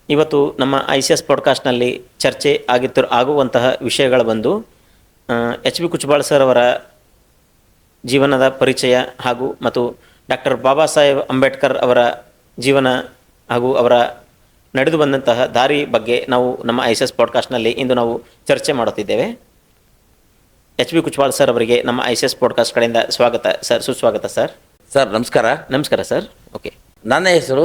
ಇವತ್ತು ನಮ್ಮ ICS ಪಾಡ್ಕಾಸ್ಟ್ನಲ್ಲಿ ಚರ್ಚೆ ಆಗುವಂತಹ ವಿಷಯಗಳು ಬಂದು ಎಚ್ ಬಿ ಕುಚ್ಬಾಳ್ ಸರ್ ಅವರ ಜೀವನದ ಪರಿಚಯ ಹಾಗೂ ಮತ್ತು ಡಾಕ್ಟರ್ ಬಾಬಾ ಸಾಹೇಬ್ ಅಂಬೇಡ್ಕರ್ ಅವರ ಜೀವನ ಹಾಗೂ ಅವರ ನಡೆದು ಬಂದಂತಹ ದಾರಿ ಬಗ್ಗೆ ನಾವು ನಮ್ಮ ICS ಪಾಡ್ಕಾಸ್ಟ್ನಲ್ಲಿ ಇಂದು ನಾವು ಚರ್ಚೆ ಮಾಡುತ್ತಿದ್ದೇವೆ. ಎಚ್ ಬಿ ಕುಚ್ಬಾಳ್ ಸರ್ ಅವರಿಗೆ ನಮ್ಮ ICS ಪಾಡ್ಕಾಸ್ಟ್ ಕಡೆಯಿಂದ ಸ್ವಾಗತ ಸರ್, ಸುಸ್ವಾಗತ ಸರ್. ಸರ್ ನಮಸ್ಕಾರ. ನಮಸ್ಕಾರ ಸರ್. ಓಕೆ, ನನ್ನ ಹೆಸರು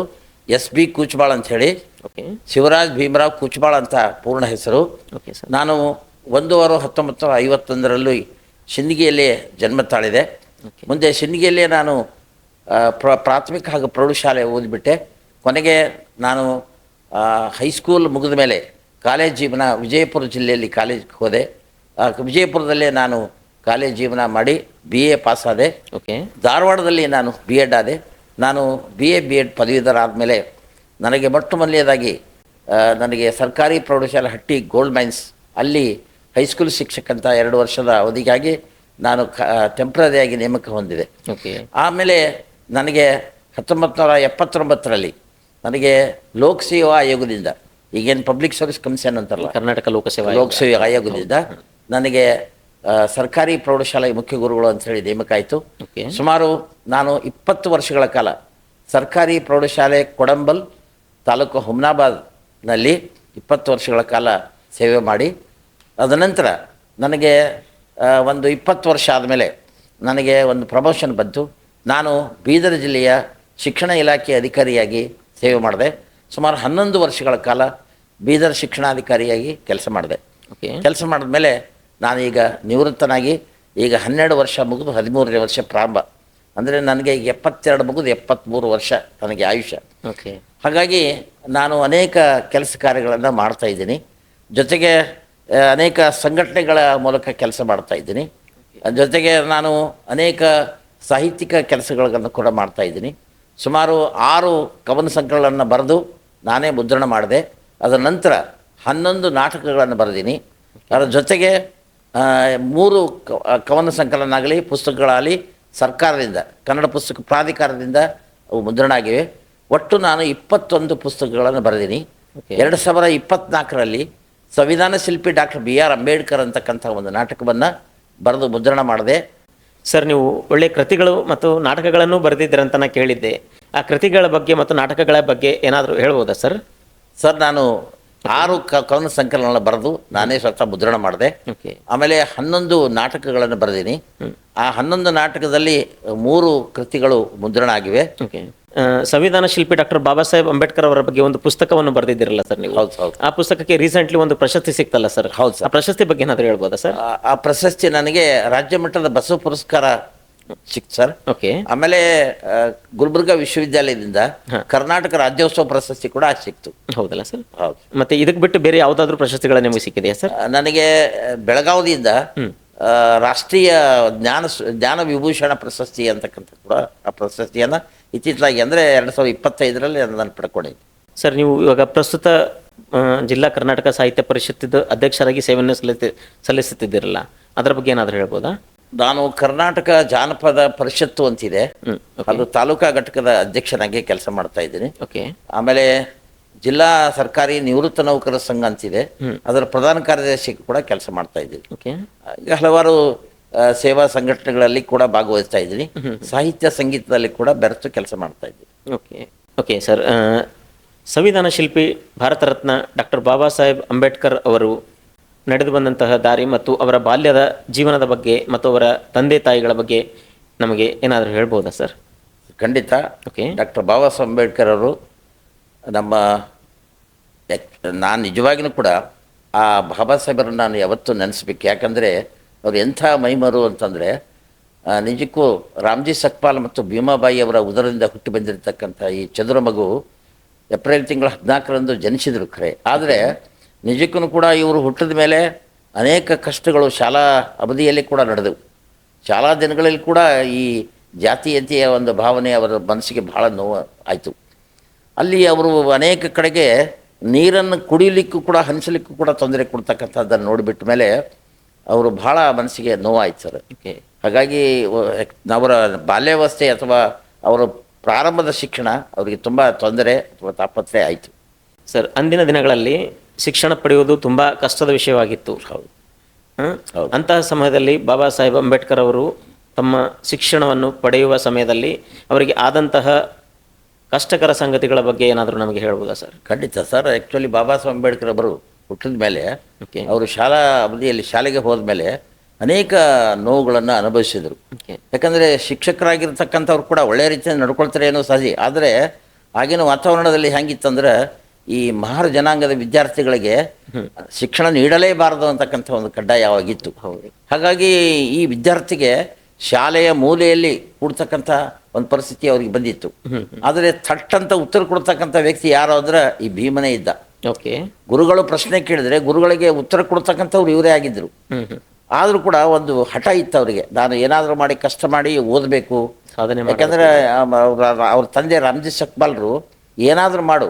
ಎಸ್ ಬಿ ಕುಚ್ಬಾಳ್ ಅಂತ ಹೇಳಿ. ಓಕೆ, ಶಿವರಾಜ್ ಭೀಮರಾವ್ ಕುಚ್ಬಾಳ್ ಅಂತ ಪೂರ್ಣ ಹೆಸರು. Okay sir. ನಾನು 1/6/1951 ಶಿಂದಗಿಯಲ್ಲಿ ಜನ್ಮ ತಾಳಿದೆ. ಮುಂದೆ ಶಿಂದಗಿಯಲ್ಲಿ ನಾನು ಪ್ರಾಥಮಿಕ ಹಾಗೂ ಪ್ರೌಢಶಾಲೆ ಓದಿಬಿಟ್ಟೆ. ಕೊನೆಗೆ ನಾನು ಹೈಸ್ಕೂಲ್ ಮುಗಿದ ಮೇಲೆ ಕಾಲೇಜ್ ಜೀವನ ವಿಜಯಪುರ ಜಿಲ್ಲೆಯಲ್ಲಿ ಕಾಲೇಜ್ಗೆ ಹೋದೆ. ವಿಜಯಪುರದಲ್ಲೇ ನಾನು ಕಾಲೇಜ್ ಜೀವನ ಮಾಡಿ BA ಪಾಸಾದೆ. ಓಕೆ, ಧಾರವಾಡದಲ್ಲಿ ನಾನು B.Ed ಆದೆ. ನಾನು BA B.Ed ಪದವೀಧರ ಆದಮೇಲೆ ನನಗೆ ಮೊಟ್ಟ ಮೊದಲನೇದಾಗಿ ನನಗೆ ಸರ್ಕಾರಿ ಪ್ರೌಢಶಾಲೆ ಹಟ್ಟಿ ಗೋಲ್ಡ್ ಮೈನ್ಸ್ ಅಲ್ಲಿ ಹೈಸ್ಕೂಲ್ ಶಿಕ್ಷಕಂತ 2 ವರ್ಷದ ಅವಧಿಗಾಗಿ ನಾನು ಟೆಂಪ್ರರಿಯಾಗಿ ನೇಮಕ ಹೊಂದಿದೆ. ಓಕೆ, ಆಮೇಲೆ ನನಗೆ 1979ರಲ್ಲಿ ನನಗೆ ಲೋಕಸೇವಾ ಆಯೋಗದಿಂದ, ಈಗೇನು ಪಬ್ಲಿಕ್ ಸರ್ವಿಸ್ ಕಮಿಷನ್ ಅಂತಾರಲ್ಲ, ಕರ್ನಾಟಕ ಲೋಕಸೇವಾ ಆಯೋಗದಿಂದ ನನಗೆ ಸರ್ಕಾರಿ ಪ್ರೌಢಶಾಲೆ ಮುಖ್ಯ ಗುರುಗಳು ಅಂಥೇಳಿ ನೇಮಕ ಆಯಿತು. ಸುಮಾರು ನಾನು 20 ವರ್ಷಗಳ ಕಾಲ ಸರ್ಕಾರಿ ಪ್ರೌಢಶಾಲೆ ಕೊಡಂಬಲ್ ತಾಲೂಕು ಹುಮ್ನಾಬಾದ್ನಲ್ಲಿ 20 ವರ್ಷಗಳ ಕಾಲ ಸೇವೆ ಮಾಡಿ, ಅದನಂತರ ನನಗೆ ಒಂದು 20 ವರ್ಷ ಆದಮೇಲೆ ನನಗೆ ಒಂದು ಪ್ರಮೋಷನ್ ಬಂತು. ನಾನು ಬೀದರ್ ಜಿಲ್ಲೆಯ ಶಿಕ್ಷಣ ಇಲಾಖೆ ಅಧಿಕಾರಿಯಾಗಿ ಸೇವೆ ಮಾಡಿದೆ. ಸುಮಾರು 11 ವರ್ಷಗಳ ಕಾಲ ಬೀದರ್ ಶಿಕ್ಷಣಾಧಿಕಾರಿಯಾಗಿ ಕೆಲಸ ಮಾಡಿದೆ. ಕೆಲಸ ಮಾಡಿದ್ಮೇಲೆ ನಾನೀಗ ನಿವೃತ್ತನಾಗಿ ಈಗ 12 ವರ್ಷ ಮುಗಿದು 13ನೇ ವರ್ಷ ಪ್ರಾರಂಭ. ಅಂದರೆ ನನಗೆ ಈಗ 72 ಮುಗಿದು 73 ವರ್ಷ ನನಗೆ ಆಯುಷ್ಯ. ಓಕೆ, ಹಾಗಾಗಿ ನಾನು ಅನೇಕ ಕೆಲಸ ಕಾರ್ಯಗಳನ್ನು ಮಾಡ್ತಾಯಿದ್ದೀನಿ. ಜೊತೆಗೆ ಅನೇಕ ಸಂಘಟನೆಗಳ ಮೂಲಕ ಕೆಲಸ ಮಾಡ್ತಾಯಿದ್ದೀನಿ. ಜೊತೆಗೆ ನಾನು ಅನೇಕ ಸಾಹಿತ್ಯಿಕ ಕೆಲಸಗಳನ್ನು ಕೂಡ ಮಾಡ್ತಾಯಿದ್ದೀನಿ. ಸುಮಾರು 6 ಕವನ ಸಂಕಲನಗಳನ್ನು ಬರೆದು ನಾನೇ ಮುದ್ರಣ ಮಾಡಿದೆ. ಅದರ ನಂತರ 11 ನಾಟಕಗಳನ್ನು ಬರೆದೀನಿ. ಅದರ ಜೊತೆಗೆ 3 ಕವನ ಸಂಕಲನ ಆಗಲಿ ಪುಸ್ತಕಗಳಾಗಲಿ ಸರ್ಕಾರದಿಂದ, ಕನ್ನಡ ಪುಸ್ತಕ ಪ್ರಾಧಿಕಾರದಿಂದ ಅವು ಮುದ್ರಣ ಆಗಿವೆ. ಒಟ್ಟು ನಾನು 21 ಪುಸ್ತಕಗಳನ್ನು ಬರೆದೀನಿ. 2024ರಲ್ಲಿ ಸಂವಿಧಾನ ಶಿಲ್ಪಿ ಡಾಕ್ಟರ್ B.R. ಅಂಬೇಡ್ಕರ್ ಅಂತಕ್ಕಂಥ ಒಂದು ನಾಟಕವನ್ನು ಬರೆದು ಮುದ್ರಣ ಮಾಡಿದೆ. ಸರ್, ನೀವು ಒಳ್ಳೆಯ ಕೃತಿಗಳು ಮತ್ತು ನಾಟಕಗಳನ್ನು ಬರೆದಿದ್ದೀರಂತ ನಾನು ಕೇಳಿದ್ದೆ. ಆ ಕೃತಿಗಳ ಬಗ್ಗೆ ಮತ್ತು ನಾಟಕಗಳ ಬಗ್ಗೆ ಏನಾದರೂ ಹೇಳ್ಬೋದಾ ಸರ್? ಸರ್, ನಾನು 6 ಕವನ ಸಂಕಲನಗಳನ್ನು ಬರೆದು ನಾನೇ ಸ್ವತಃ ಮುದ್ರಣ ಮಾಡಿದೆ. ಆಮೇಲೆ 11 ನಾಟಕಗಳನ್ನು ಬರೆದೀನಿ. ಆ 11 ನಾಟಕದಲ್ಲಿ 3 ಕೃತಿಗಳು ಮುದ್ರಣ ಆಗಿವೆ. ಸಂವಿಧಾನ ಶಿಲ್ಪಿ ಡಾಕ್ಟರ್ ಬಾಬಾ ಸಾಹೇಬ್ ಅಂಬೇಡ್ಕರ್ ಅವರ ಬಗ್ಗೆ ಒಂದು ಪುಸ್ತಕವನ್ನು ಬರೆದಿದ್ದೀರಲ್ಲ ಸರ್ ನೀವು? ಹೌದು. ಆ ಪುಸ್ತಕಕ್ಕೆ ರೀಸೆಂಟ್ಲಿ ಒಂದು ಪ್ರಶಸ್ತಿ ಸಿಕ್ತಲ್ಲ ಸರ್? ಹೌದು ಸರ್. ಆ ಪ್ರಶಸ್ತಿ ಬಗ್ಗೆ ಏನಾದರೂ ಹೇಳ್ಬೋದಾ ಸರ್? ಆ ಪ್ರಶಸ್ತಿ ನನಗೆ ರಾಜ್ಯ ಮಟ್ಟದ ಬಸವ ಪುರಸ್ಕಾರ ಸಿಕ್ತು ಸರ್. ಓಕೆ. ಆಮೇಲೆ ಗುಲ್ಬರ್ಗಾ ವಿಶ್ವವಿದ್ಯಾಲಯದಿಂದ ಕರ್ನಾಟಕ ರಾಜ್ಯೋತ್ಸವ ಪ್ರಶಸ್ತಿ ಕೂಡ ಸಿಕ್ತು. ಹೌದಲ್ಲ ಸರ್? ಹೌದು. ಮತ್ತೆ ಇದಕ್ಕೆ ಬಿಟ್ಟು ಬೇರೆ ಯಾವುದಾದ್ರೂ ಪ್ರಶಸ್ತಿಗಳ ನಿಮಗೆ ಸಿಕ್ಕಿದೆಯಾ ಸರ್? ನನಗೆ ಬೆಳಗಾವಿಯಿಂದ ರಾಷ್ಟ್ರೀಯ ಜ್ಞಾನ ವಿಭೂಷಣ ಪ್ರಶಸ್ತಿ ಅಂತಕ್ಕಂಥ ಕೂಡ ಆ ಪ್ರಶಸ್ತಿಯನ್ನು ಇತ್ತೀಚಲಾಗಿ ಅಂದರೆ 2025ರಲ್ಲಿ ನಾನು ಪಡ್ಕೊಂಡಿದ್ದೆ. ಸರ್, ನೀವು ಇವಾಗ ಪ್ರಸ್ತುತ ಜಿಲ್ಲಾ ಕರ್ನಾಟಕ ಸಾಹಿತ್ಯ ಪರಿಷತ್ತಿದ ಅಧ್ಯಕ್ಷರಾಗಿ ಸೇವೆಯನ್ನು ಸಲ್ಲಿಸುತ್ತಿದ್ದೀರಲ್ಲ, ಅದರ ಬಗ್ಗೆ ಏನಾದರೂ ಹೇಳ್ಬೋದಾ? ನಾನು ಕರ್ನಾಟಕ ಜಾನಪದ ಪರಿಷತ್ತು ಅಂತಿದೆ, ಅದು ತಾಲೂಕಾ ಘಟಕದ ಅಧ್ಯಕ್ಷನಾಗಿ ಕೆಲಸ ಮಾಡ್ತಾ ಇದ್ದೀನಿ. ಓಕೆ. ಆಮೇಲೆ ಜಿಲ್ಲಾ ಸರ್ಕಾರಿ ನಿವೃತ್ತ ನೌಕರರ ಸಂಘ ಅಂತಿದೆ, ಅದರ ಪ್ರಧಾನ ಕಾರ್ಯದರ್ಶಿ ಕೂಡ ಕೆಲಸ ಮಾಡ್ತಾ ಇದ್ದೀನಿ. ಓಕೆ. ಈಗ ಹಲವಾರು ಸೇವಾ ಸಂಘಟನೆಗಳಲ್ಲಿ ಕೂಡ ಭಾಗವಹಿಸ್ತಾ ಇದ್ದೀನಿ. ಸಾಹಿತ್ಯ ಸಂಗೀತದಲ್ಲಿ ಕೂಡ ಬೆರೆತು ಕೆಲಸ ಮಾಡ್ತಾ ಇದ್ದೀನಿ. ಓಕೆ. ಓಕೆ ಸರ್, ಸಂವಿಧಾನ ಶಿಲ್ಪಿ ಭಾರತ ರತ್ನ ಡಾಕ್ಟರ್ ಬಾಬಾ ಸಾಹೇಬ್ ಅಂಬೇಡ್ಕರ್ ಅವರು ನಡೆದು ಬಂದಂತಹ ದಾರಿ ಮತ್ತು ಅವರ ಬಾಲ್ಯದ ಜೀವನದ ಬಗ್ಗೆ ಮತ್ತು ಅವರ ತಂದೆ ತಾಯಿಗಳ ಬಗ್ಗೆ ನಮಗೆ ಏನಾದರೂ ಹೇಳ್ಬೋದಾ ಸರ್? ಖಂಡಿತ. ಓಕೆ. ಡಾಕ್ಟರ್ ಬಾಬಾ ಸಾಹೇಬ್ ಅಂಬೇಡ್ಕರ್ ಅವರು ನಾನು ನಿಜವಾಗಿಯೂ ಕೂಡ ಆ ಬಾಬಾ ಸಾಹೇಬರನ್ನು ನಾನು ಯಾವತ್ತೂ ನೆನೆಸ್ಬೇಕು. ಯಾಕಂದರೆ ಅವ್ರು ಎಂಥ ಮೈಮರು ಅಂತಂದರೆ, ನಿಜಕ್ಕೂ ರಾಮ್ಜಿ ಸಕ್ಪಾಲ್ ಮತ್ತು ಭೀಮಾಬಾಯಿ ಅವರ ಉದರದಿಂದ ಹುಟ್ಟಿ ಬಂದಿರತಕ್ಕಂಥ ಈ ಚದುರ ಮಗು ಏಪ್ರಿಲ್ ತಿಂಗಳ 14ರಂದು ಜನಿಸಿದ್ರು ಖರೆ. ಆದರೆ ನಿಜಕ್ಕೂ ಕೂಡ ಇವರು ಹುಟ್ಟಿದ ಮೇಲೆ ಅನೇಕ ಕಷ್ಟಗಳು ಶಾಲಾ ಅವಧಿಯಲ್ಲಿ ಕೂಡ ನಡೆದವು. ಶಾಲಾ ದಿನಗಳಲ್ಲಿ ಕೂಡ ಈ ಜಾತೀಯತೆಯ ಒಂದು ಭಾವನೆ ಅವರ ಮನಸ್ಸಿಗೆ ಭಾಳ ನೋವು ಆಯಿತು. ಅಲ್ಲಿ ಅವರು ಅನೇಕ ಕಡೆಗೆ ನೀರನ್ನು ಕುಡಿಯಲಿಕ್ಕೂ ಕೂಡ ಹಂಚಲಿಕ್ಕೂ ಕೂಡ ತೊಂದರೆ ಕೊಡ್ತಕ್ಕಂಥದ್ದನ್ನು ನೋಡಿಬಿಟ್ಟ ಮೇಲೆ ಅವರು ಭಾಳ ಮನಸ್ಸಿಗೆ ನೋವಾಯ್ತು ಸರ್. ಹಾಗಾಗಿ ಅವರ ಬಾಲ್ಯಾವಸ್ಥೆ ಅಥವಾ ಅವರ ಪ್ರಾರಂಭದ ಶಿಕ್ಷಣ ಅವರಿಗೆ ತುಂಬ ತೊಂದರೆ ಅಥವಾ ತಾಪತ್ರೆ ಆಯಿತು. ಸರ್, ಅಂದಿನ ದಿನಗಳಲ್ಲಿ ಶಿಕ್ಷಣ ಪಡೆಯುವುದು ತುಂಬ ಕಷ್ಟದ ವಿಷಯವಾಗಿತ್ತು. ಹೌದು. ಹೌದು. ಅಂತಹ ಸಮಯದಲ್ಲಿ ಬಾಬಾ ಸಾಹೇಬ್ ಅಂಬೇಡ್ಕರ್ ಅವರು ತಮ್ಮ ಶಿಕ್ಷಣವನ್ನು ಪಡೆಯುವ ಸಮಯದಲ್ಲಿ ಅವರಿಗೆ ಆದಂತಹ ಕಷ್ಟಕರ ಸಂಗತಿಗಳ ಬಗ್ಗೆ ಏನಾದರೂ ನಮಗೆ ಹೇಳ್ಬೋದಾ ಸರ್? ಖಂಡಿತ ಸರ್. ಆ್ಯಕ್ಚುಲಿ ಬಾಬಾ ಸಾಹೇಬ್ ಅಂಬೇಡ್ಕರ್ ಅವರು ಹುಟ್ಟಿದ ಮೇಲೆ, ಓಕೆ ಅವರು ಶಾಲಾ ಅವಧಿಯಲ್ಲಿ ಶಾಲೆಗೆ ಹೋದ ಮೇಲೆ ಅನೇಕ ನೋವುಗಳನ್ನು ಅನುಭವಿಸಿದರು. ಓಕೆ ಯಾಕಂದರೆ ಶಿಕ್ಷಕರಾಗಿರ್ತಕ್ಕಂಥವ್ರು ಕೂಡ ಒಳ್ಳೆಯ ರೀತಿಯಲ್ಲಿ ನಡ್ಕೊಳ್ತಾರೆ ಏನೋ ಸಹಜ. ಆದರೆ ಆಗಿನ ವಾತಾವರಣದಲ್ಲಿ ಹೆಂಗಿತ್ತಂದ್ರೆ, ಈ ಮಹಾರ್ ಜನಾಂಗದ ವಿದ್ಯಾರ್ಥಿಗಳಿಗೆ ಶಿಕ್ಷಣ ನೀಡಲೇಬಾರದು ಅಂತಕ್ಕಂಥ ಒಂದು ಕಡ್ಡಾಯವಾಗಿತ್ತು. ಹೌದು. ಹಾಗಾಗಿ ಈ ವಿದ್ಯಾರ್ಥಿಗೆ ಶಾಲೆಯ ಮೂಲೆಯಲ್ಲಿ ಕೂಡ್ತಕ್ಕಂಥ ಒಂದು ಪರಿಸ್ಥಿತಿ ಅವ್ರಿಗೆ ಬಂದಿತ್ತು. ಆದರೆ ಥಟ್ಟಂತ ಉತ್ತರ ಕೊಡ್ತಕ್ಕಂಥ ವ್ಯಕ್ತಿ ಯಾರು ಅಂದ್ರೆ ಈ ಭೀಮನೇ ಇದ್ದ. ಓಕೆ ಗುರುಗಳು ಪ್ರಶ್ನೆ ಕೇಳಿದ್ರೆ ಗುರುಗಳಿಗೆ ಉತ್ತರ ಕೊಡ್ತಕ್ಕಂಥವ್ರು ಇವರೇ ಆಗಿದ್ದರು. ಆದರೂ ಕೂಡ ಒಂದು ಹಠ ಇತ್ತು ಅವರಿಗೆ, ನಾನು ಏನಾದರೂ ಮಾಡಿ ಕಷ್ಟ ಮಾಡಿ ಓದಬೇಕು, ಸಾಧನೆ ಯಾಕಂದರೆ ಅವ್ರ ತಂದೆ ರಾಮ್ಜಿ ಸಕ್ಪಾಲ್ರು ಏನಾದರೂ ಮಾಡು,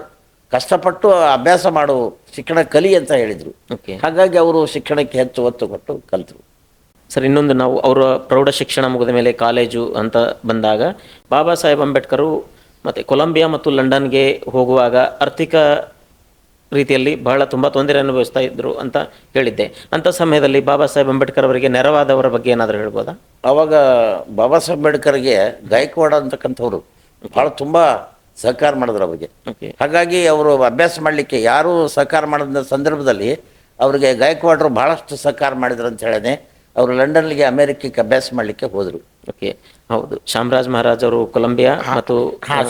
ಕಷ್ಟಪಟ್ಟು ಅಭ್ಯಾಸ ಮಾಡು, ಶಿಕ್ಷಣ ಕಲಿ ಅಂತ ಹೇಳಿದರು. ಓಕೆ ಹಾಗಾಗಿ ಅವರು ಶಿಕ್ಷಣಕ್ಕೆ ಹೆಚ್ಚು ಒತ್ತು ಕೊಟ್ಟು ಕಲಿತರು. ಸರ್, ಇನ್ನೊಂದು ನಾವು ಅವರ ಪ್ರೌಢ ಶಿಕ್ಷಣ ಮುಗಿದ ಮೇಲೆ ಕಾಲೇಜು ಅಂತ ಬಂದಾಗ ಬಾಬಾ ಸಾಹೇಬ್ ಅಂಬೇಡ್ಕರು ಮತ್ತು ಕೊಲಂಬಿಯಾ ಮತ್ತು ಲಂಡನ್ಗೆ ಹೋಗುವಾಗ ಆರ್ಥಿಕ ರೀತಿಯಲ್ಲಿ ಬಹಳ ತುಂಬ ತೊಂದರೆ ಅನುಭವಿಸ್ತಾ ಇದ್ದರು ಅಂತ ಹೇಳಿದ್ದೆ. ಅಂಥ ಸಮಯದಲ್ಲಿ ಬಾಬಾ ಸಾಹೇಬ್ ಅಂಬೇಡ್ಕರ್ ಅವರಿಗೆ ನೆರವಾದವರ ಬಗ್ಗೆ ಏನಾದರೂ ಹೇಳ್ಬೋದಾ? ಆವಾಗ ಬಾಬಾ ಸಾಹೇಬ್ ಅಂಬೇಡ್ಕರ್ಗೆ ಗಾಯಕ್ವಾಡ ಅಂತಕ್ಕಂಥವ್ರು ಭಾಳ ತುಂಬ ಸಹಕಾರ ಮಾಡಿದ್ರು ಅವರಿಗೆ. ಓಕೆ ಹಾಗಾಗಿ ಅವರು ಅಭ್ಯಾಸ ಮಾಡಲಿಕ್ಕೆ ಯಾರೂ ಸಹಕಾರ ಮಾಡಿದ ಸಂದರ್ಭದಲ್ಲಿ ಅವರಿಗೆ ಗಾಯಕ್ವಾಡರು ಭಾಳಷ್ಟು ಸಹಕಾರ ಮಾಡಿದ್ರು ಅಂತ ಹೇಳೇ ಅವರು ಲಂಡನ್ಗೆ ಅಮೇರಿಕಕ್ಕೆ ಅಭ್ಯಾಸ ಮಾಡಲಿಕ್ಕೆ ಹೋದರು. ಓಕೆ ಹೌದು. ಚಾಮರಾಜ್ ಮಹಾರಾಜ್ ಅವರು ಕೊಲಂಬಿಯಾ ಮತ್ತು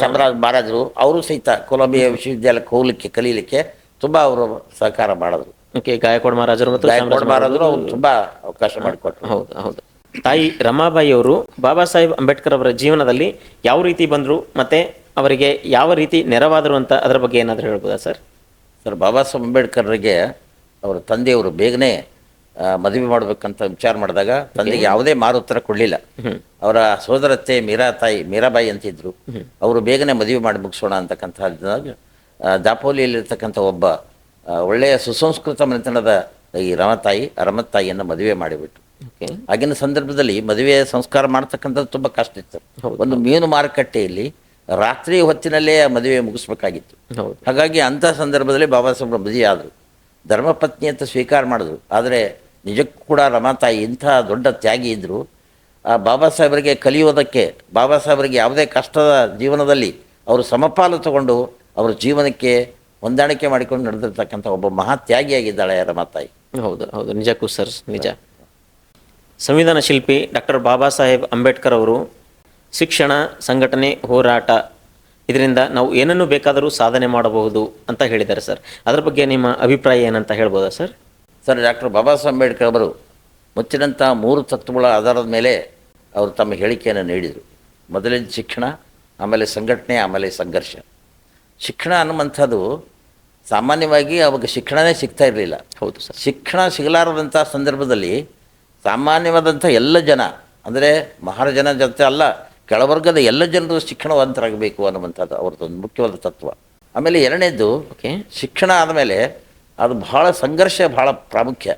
ಚಾಮರಾಜ್ ಮಹಾರಾಜರು ಅವರು ಸಹಿತ ಕೊಲಂಬಿಯಾ ವಿಶ್ವವಿದ್ಯಾಲಯಕ್ಕೆ ಹೋಗ್ಲಿಕ್ಕೆ ಕಲೀಲಿಕ್ಕೆ ತುಂಬ ಅವರು ಸಹಕಾರ ಮಾಡಿದ್ರು. ಓಕೆ, ಗಾಯಕ್ವಾಡ ಮಹಾರಾಜರು ಮತ್ತು ಗಾಯಕ್ವಾಡ ಮಹಾರಾಜರು ಅವರು ತುಂಬ ಅವಕಾಶ ಮಾಡಿಕೊಟ್ರು. ಹೌದು ಹೌದು. ತಾಯಿ ರಮಾಬಾಯಿ ಅವರು ಬಾಬಾ ಸಾಹೇಬ್ ಅಂಬೇಡ್ಕರ್ ಅವರ ಜೀವನದಲ್ಲಿ ಯಾವ ರೀತಿ ಬಂದರು ಮತ್ತು ಅವರಿಗೆ ಯಾವ ರೀತಿ ನೆರವಾದರು ಅಂತ ಅದರ ಬಗ್ಗೆ ಏನಾದರೂ ಹೇಳ್ಬೋದಾ ಸರ್? ಸರ್, ಬಾಬಾ ಸಾಹೇಬ್ ಅಂಬೇಡ್ಕರ್ಗೆ ಅವರ ತಂದೆಯವರು ಬೇಗನೆ ಮದುವೆ ಮಾಡಬೇಕಂತ ವಿಚಾರ ಮಾಡಿದಾಗ ತಂದೆಗೆ ಯಾವುದೇ ಮಾರು ಉತ್ತರ ಕೊಡಲಿಲ್ಲ. ಅವರ ಸೋದರತ್ತೆ ಮೀರಾಬಾಯಿ ಅಂತಿದ್ರು. ಅವರು ಬೇಗನೆ ಮದುವೆ ಮಾಡಿ ಮುಗಿಸೋಣ ಅಂತಕ್ಕಂಥ ದಾಪೋಲಿಯಲ್ಲಿರ್ತಕ್ಕಂಥ ಒಬ್ಬ ಒಳ್ಳೆಯ ಸುಸಂಸ್ಕೃತ ಮನೆತನದ ಈ ರಮತ್ತಾಯಿಯನ್ನು ಮದುವೆ ಮಾಡಿಬಿಟ್ರು. ಆಗಿನ ಸಂದರ್ಭದಲ್ಲಿ ಮದುವೆ ಸಂಸ್ಕಾರ ಮಾಡ್ತಕ್ಕಂಥದ್ದು ತುಂಬ ಕಷ್ಟ ಇತ್ತು. ಒಂದು ಮೀನು ಮಾರುಕಟ್ಟೆಯಲ್ಲಿ ರಾತ್ರಿ ಹೊತ್ತಿನಲ್ಲೇ ಮದುವೆ ಮುಗಿಸ್ಬೇಕಾಗಿತ್ತು. ಹಾಗಾಗಿ ಅಂಥ ಸಂದರ್ಭದಲ್ಲಿ ಬಾಬಾ ಸಾಹೇಬ್ರ ಮದುವೆ ಆದರು. ಧರ್ಮಪತ್ನಿ ಅಂತ ಸ್ವೀಕಾರ ಮಾಡಿದ್ರು. ಆದರೆ ನಿಜಕ್ಕೂ ಕೂಡ ರಮಾತಾಯಿ ಇಂಥ ದೊಡ್ಡ ತ್ಯಾಗಿ ಇದ್ದರು. ಆ ಬಾಬಾ ಸಾಹೇಬರಿಗೆ ಕಲಿಯೋದಕ್ಕೆ, ಬಾಬಾ ಸಾಹೇಬರಿಗೆ ಯಾವುದೇ ಕಷ್ಟದ ಜೀವನದಲ್ಲಿ ಅವರು ಸಮಪಾಲು ತಗೊಂಡು ಅವರ ಜೀವನಕ್ಕೆ ಹೊಂದಾಣಿಕೆ ಮಾಡಿಕೊಂಡು ನಡೆದಿರ್ತಕ್ಕಂಥ ಒಬ್ಬ ಮಹಾ ತ್ಯಾಗಿಯಾಗಿದ್ದಾಳೆ ರಮಾತಾಯಿ. ಹೌದು ಹೌದು, ನಿಜಕ್ಕೂ ಸರ್, ನಿಜ. ಸಂವಿಧಾನ ಶಿಲ್ಪಿ ಡಾಕ್ಟರ್ ಬಾಬಾ ಸಾಹೇಬ್ ಅಂಬೇಡ್ಕರ್ ಅವರು ಶಿಕ್ಷಣ, ಸಂಘಟನೆ, ಹೋರಾಟ ಇದರಿಂದ ನಾವು ಏನನ್ನು ಬೇಕಾದರೂ ಸಾಧನೆ ಮಾಡಬಹುದು ಅಂತ ಹೇಳಿದ್ದಾರೆ ಸರ್. ಅದರ ಬಗ್ಗೆ ನಿಮ್ಮ ಅಭಿಪ್ರಾಯ ಏನಂತ ಹೇಳ್ಬೋದಾ ಸರ್? ಸರ್, ಡಾಕ್ಟರ್ ಬಾಬಾ ಸಾಹೇಬ್ ಅಂಬೇಡ್ಕರ್ ಅವರು ಮುಚ್ಚಿದಂಥ 3 ತತ್ವಗಳ ಆಧಾರದ ಮೇಲೆ ಅವರು ತಮ್ಮ ಹೇಳಿಕೆಯನ್ನು ನೀಡಿದರು. ಮೊದಲಿನ ಶಿಕ್ಷಣ, ಆಮೇಲೆ ಸಂಘಟನೆ, ಆಮೇಲೆ ಸಂಘರ್ಷ. ಶಿಕ್ಷಣ ಅನ್ನುವಂಥದ್ದು ಸಾಮಾನ್ಯವಾಗಿ ಅವಾಗ ಶಿಕ್ಷಣವೇ ಸಿಗ್ತಾ ಇರಲಿಲ್ಲ. ಹೌದು ಸರ್. ಶಿಕ್ಷಣ ಸಿಗಲಾರದಂಥ ಸಂದರ್ಭದಲ್ಲಿ ಸಾಮಾನ್ಯವಾದಂಥ ಎಲ್ಲ ಜನ, ಅಂದರೆ ಮಹಾಜನ ಜೊತೆ ಅಲ್ಲ, ಕೆಳವರ್ಗದ ಎಲ್ಲ ಜನರು ಶಿಕ್ಷಣವಂತರಾಗಬೇಕು ಅನ್ನುವಂಥದ್ದು ಅವ್ರದ್ದೊಂದು ಮುಖ್ಯವಾದ ತತ್ವ. ಆಮೇಲೆ ಎರಡನೇದು, ಓಕೆ, ಶಿಕ್ಷಣ ಆದಮೇಲೆ ಅದು ಬಹಳ ಸಂಘರ್ಷ, ಬಹಳ ಪ್ರಾಮುಖ್ಯ.